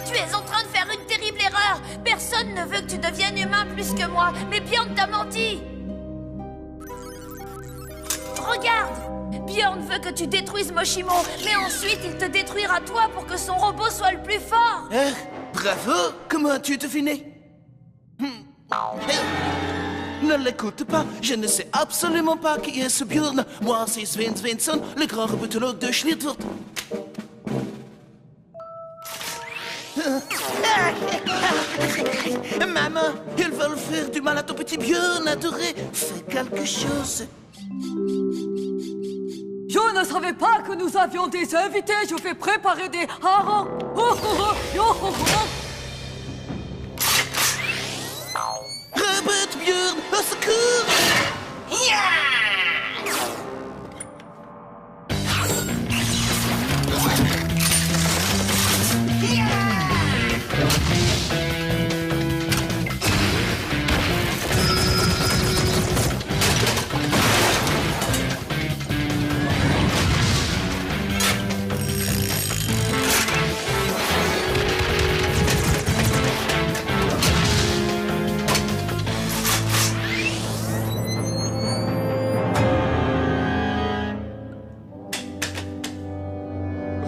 Tu es en train de faire une terrible erreur! Personne ne veut veut que tu deviennes humain plus que moi, mais Bjorn t'a menti. Regarde, Bjorn veut que tu détruises Moshimo, mais ensuite il te détruira toi pour que son robot soit le plus fort. Bravo! Comment as-tu deviné? Ne l'écoute pas, je ne sais absolument pas qui est ce Bjorn. Moi, c'est Sven Svensson, le grand robotologue de Schlitwort. Maman, ils veulent faire du mal à ton petit Bjorn adoré. Fais quelque chose. Je ne savais pas que nous avions des invités. Je vais préparer des harengs. Oh, oh, oh, yo, oh, oh. Robot Bjorn, au secours!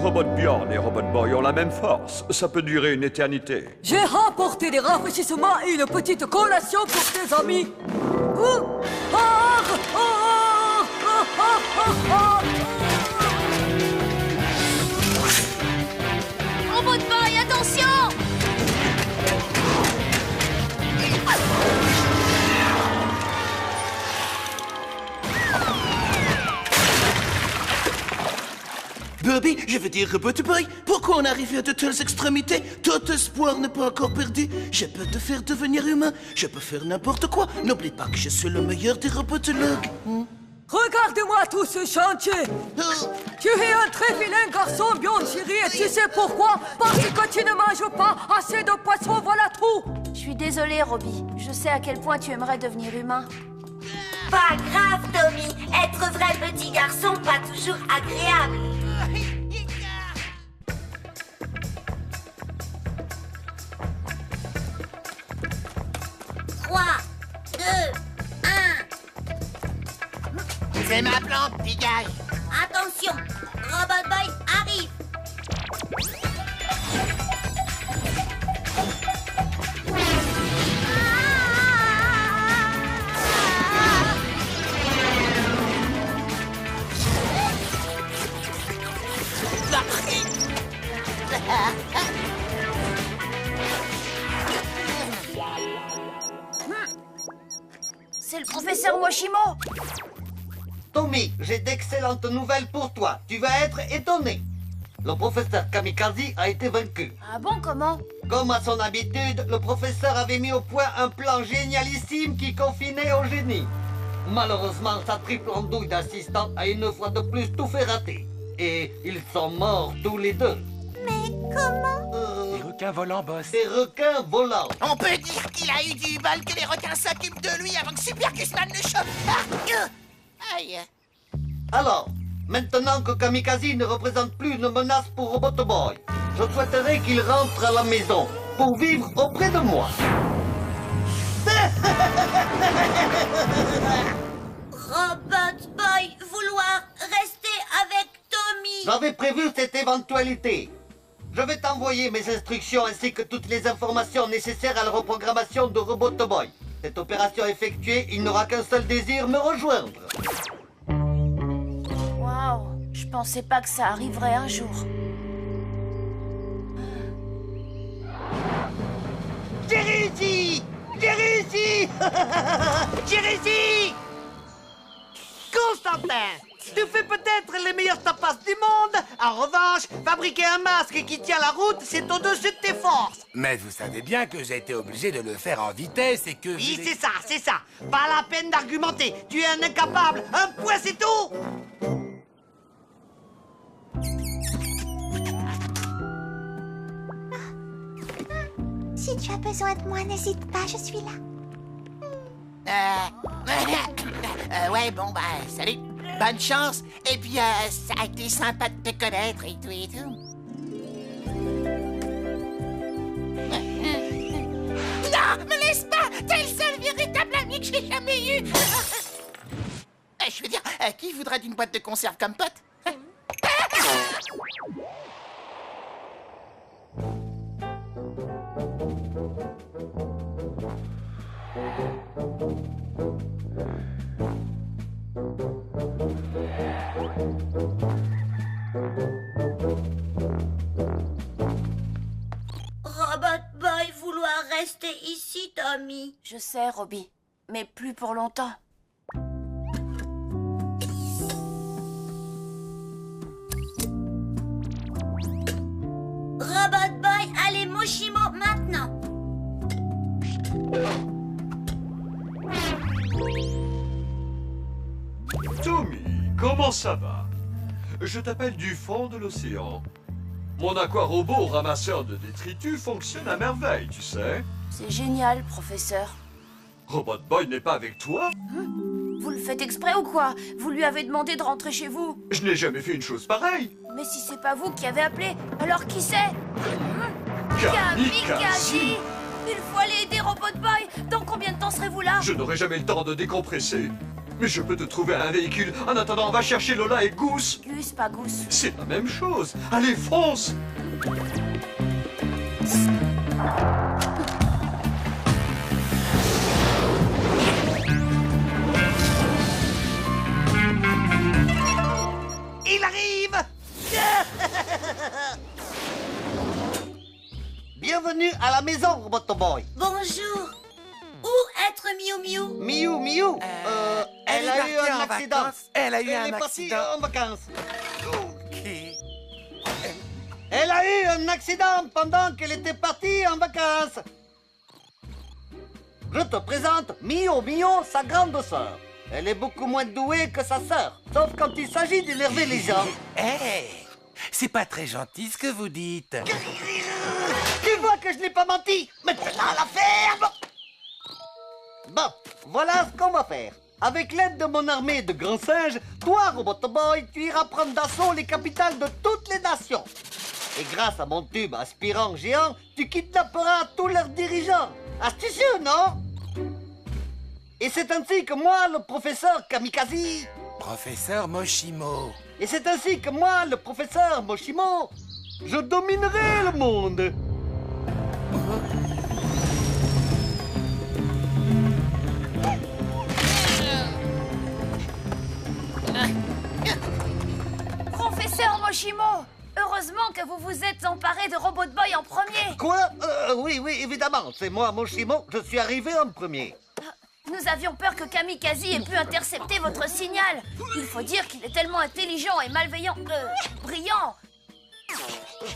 Robot Bjorn et Robot Boy ont la même force. Ça peut durer une éternité. J'ai rapporté des rafraîchissements et une petite collation pour tes amis. Robot Boy, attention! Bobby, je veux dire Robot Boy, pourquoi on arrive à de telles extrémités? Tout espoir n'est pas encore perdu. Je peux te faire devenir humain, je peux faire n'importe quoi. N'oublie pas que je suis le meilleur des robotologues. Regarde-moi tout ce chantier. Tu es un très vilain garçon, Bjorn chéri, et tu sais pourquoi? Parce que tu ne manges pas assez de poissons, voilà tout. Je suis désolée, Robbie. Je sais à quel point tu aimerais devenir humain. Pas grave, Tommy. Être vrai petit garçon, pas toujours agréable. 3, 2, 1. C'est ma plante, dégage. Attention, Robot Boy arrive. C'est le professeur Moshimo. Tommy, j'ai d'excellentes nouvelles pour toi. Tu vas être étonné. Le professeur Kamikaze a été vaincu. Ah bon, comment? Comme à son habitude, le professeur avait mis au point un plan génialissime qui confinait au génie. Malheureusement, sa triple andouille d'assistant a une fois de plus tout fait rater. Et ils sont morts tous les deux. Mais comment? Des requins volants, boss. Des requins volants. On peut dire qu'il a eu du bol que les requins s'occupent de lui avant que Super Gusman le chope. Ah, aïe. Alors, maintenant que Kamikaze ne représente plus une menace pour Robot Boy, je souhaiterais qu'il rentre à la maison pour vivre auprès de moi. Robot Boy vouloir rester avec Tommy. J'avais prévu cette éventualité. Je vais t'envoyer mes instructions ainsi que toutes les informations nécessaires à la reprogrammation de Robot Boy. Cette opération effectuée, il n'aura qu'un seul désir, me rejoindre. Waouh, je pensais pas que ça arriverait un jour. J'ai réussi! J'ai réussi! J'ai réussi! Constantin, tu fais peut-être les meilleures tapas du monde. En revanche, fabriquer un masque qui tient la route, c'est au-dessus de tes forces. Mais vous savez bien que j'ai été obligé de le faire en vitesse et que... Oui, c'est ça, c'est ça. Pas la peine d'argumenter. Tu es un incapable. Un point, c'est tout. Si tu as besoin de moi, n'hésite pas, je suis là. Ouais, bon, bah, salut. Bonne chance. Et puis, ça a été sympa de te connaître et tout et tout. Non! Non, me laisse pas. T'es le seul véritable ami que j'ai jamais eu. Je veux dire, qui voudrait d'une boîte de conserve comme pote? Robot Boy vouloir rester ici, Tommy. Je sais, Robbie, mais plus pour longtemps. Robot Boy, allez, Moshimo, maintenant. Tommy, comment ça va? Je t'appelle du fond de l'océan. Mon aquarobot ramasseur de détritus fonctionne à merveille, tu sais. C'est génial, professeur. Robot Boy n'est pas avec toi? Vous le faites exprès ou quoi? Vous lui avez demandé de rentrer chez vous. Je n'ai jamais fait une chose pareille. Mais si c'est pas vous qui avez appelé, alors qui c'est? Kamikaze! Il faut aller aider Robot Boy. Dans combien de temps serez-vous là? Je n'aurai jamais le temps de décompresser. Mais je peux te trouver un véhicule. En attendant, on va chercher Lola et Goose. Gus, pas Goose. C'est la même chose. Allez, fonce! Il arrive. Bienvenue à la maison, Robot Boy. Bonjour. Où être Miu Miu? Miu, elle a eu un accident. Elle a eu un Elle est partie accident. en vacances. Ok. Elle a eu un accident pendant qu'elle était partie en vacances. Je te présente Mio, sa grande sœur. Elle est beaucoup moins douée que sa sœur, sauf quand il s'agit d'énerver les gens. Hé, c'est pas très gentil ce que vous dites. Tu vois que je n'ai pas menti. Maintenant, la ferme. Bon, voilà ce qu'on va faire. Avec l'aide de mon armée de grands singes, toi, Robot Boy, tu iras prendre d'assaut les capitales de toutes les nations. Et grâce à mon tube aspirant géant, tu kidnapperas tous leurs dirigeants. Astucieux, non? Et c'est ainsi que moi, le professeur Kamikaze... Professeur Moshimo. Et c'est ainsi que moi, le professeur Moshimo, je dominerai le monde. Professeur Moshimo, heureusement que vous vous êtes emparé de Robot Boy en premier. Quoi? Oui, évidemment, c'est moi, Moshimo, je suis arrivé en premier. Nous avions peur que Kamikaze ait pu intercepter votre signal. Il faut dire qu'il est tellement intelligent et malveillant brillant.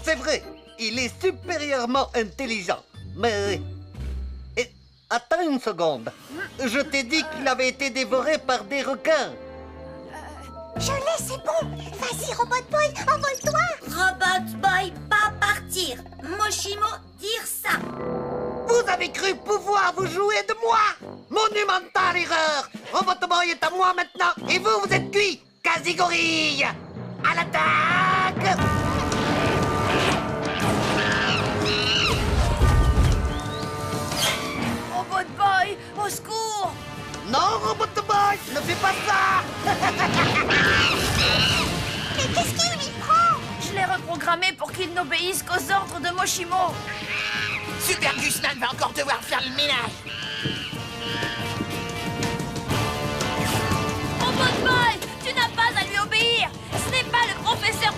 C'est vrai, il est supérieurement intelligent. Mais... attends une seconde. Je t'ai dit qu'il avait été dévoré par des requins. Je l'ai, c'est bon. Vas-y, Robot Boy, envole-toi. Robot Boy, pas partir. Moshimo, dire ça. Vous avez cru pouvoir vous jouer de moi? Monumentale erreur. Robot Boy est à moi maintenant. Et vous, vous êtes cuits. Quasi-gorille. À l'attaque. Robot Boy, au secours! Non, Robot Boy, ne fais pas ça. Mais qu'est-ce qu'il lui prend? Je l'ai reprogrammé pour qu'il n'obéisse qu'aux ordres de Moshimo. Super Gusman va encore devoir faire le ménage. Robot Boy, tu n'as pas à lui obéir. Ce n'est pas le professeur...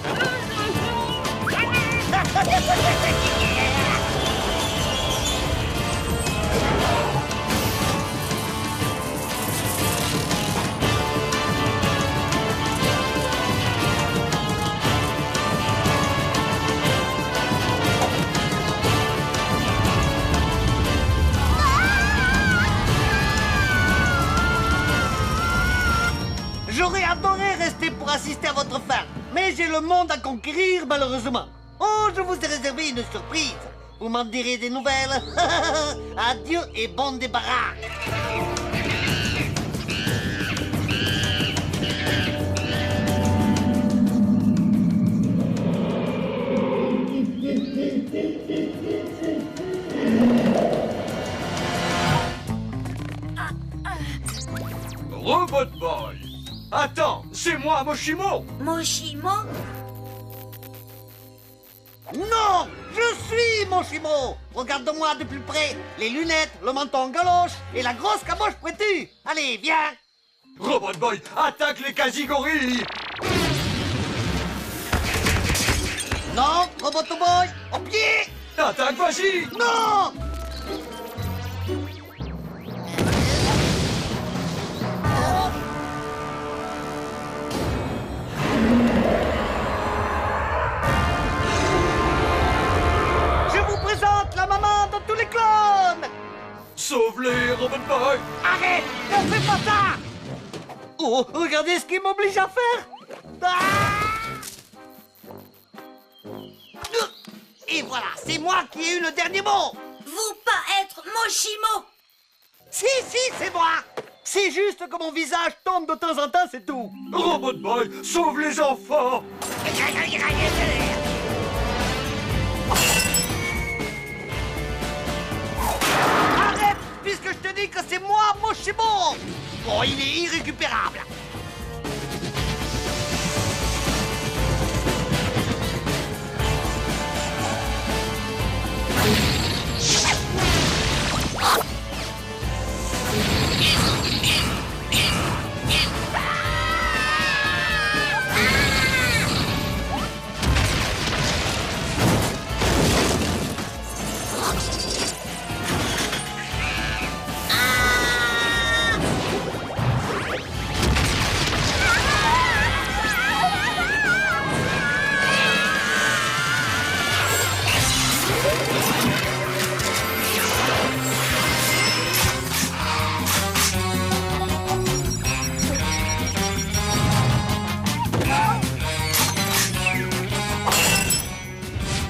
J'aurais adoré rester pour assister à votre fin, mais j'ai le monde à conquérir malheureusement. Oh, je vous ai réservé une surprise. Vous m'en direz des nouvelles. Adieu et bon débarras. Robot Boy. Attends, c'est moi, Moshimo. Moshimo? Non, je suis Moshimo. Regarde-moi de plus près. Les lunettes, le menton galoche et la grosse caboche pointue. Allez, viens. Robot Boy, attaque les quasi-gorilles. Non, Robot Boy, au pied. Attaque, vas-y. Non. Je vous présente la maman de tous les clones. Sauve-les, Robot Boy. Arrête, ne fais pas ça. Oh, regardez ce qu'il m'oblige à faire. Et voilà, c'est moi qui ai eu le dernier mot. Vous pas être Moshimo? Si, c'est moi. C'est juste que mon visage tombe de temps en temps, c'est tout. Robot Boy, sauve les enfants. Arrête, puisque je te dis que c'est moi, Moshimo. Oh, il est irrécupérable.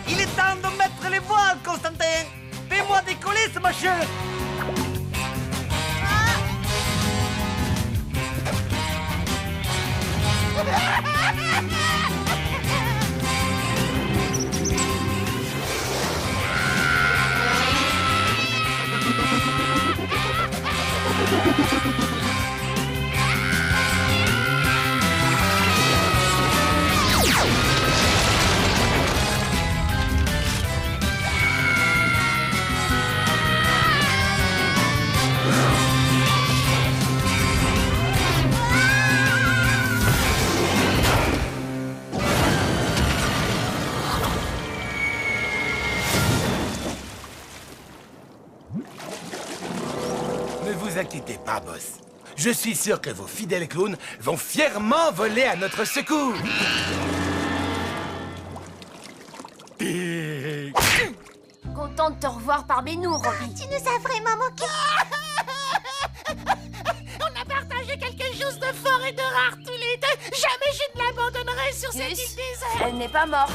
Il est temps de mettre les voiles, Constantin. Fais-moi décoller ce machin. Ne vous inquiétez pas, boss. Je suis sûr que vos fidèles clowns vont fièrement voler à notre secours. Content de te revoir parmi nous, Robbie. Tu nous as vraiment manqué. On a partagé quelque chose de fort et de rare tous les deux. Jamais je ne l'abandonnerai sur cette île déserte. Elle n'est pas morte.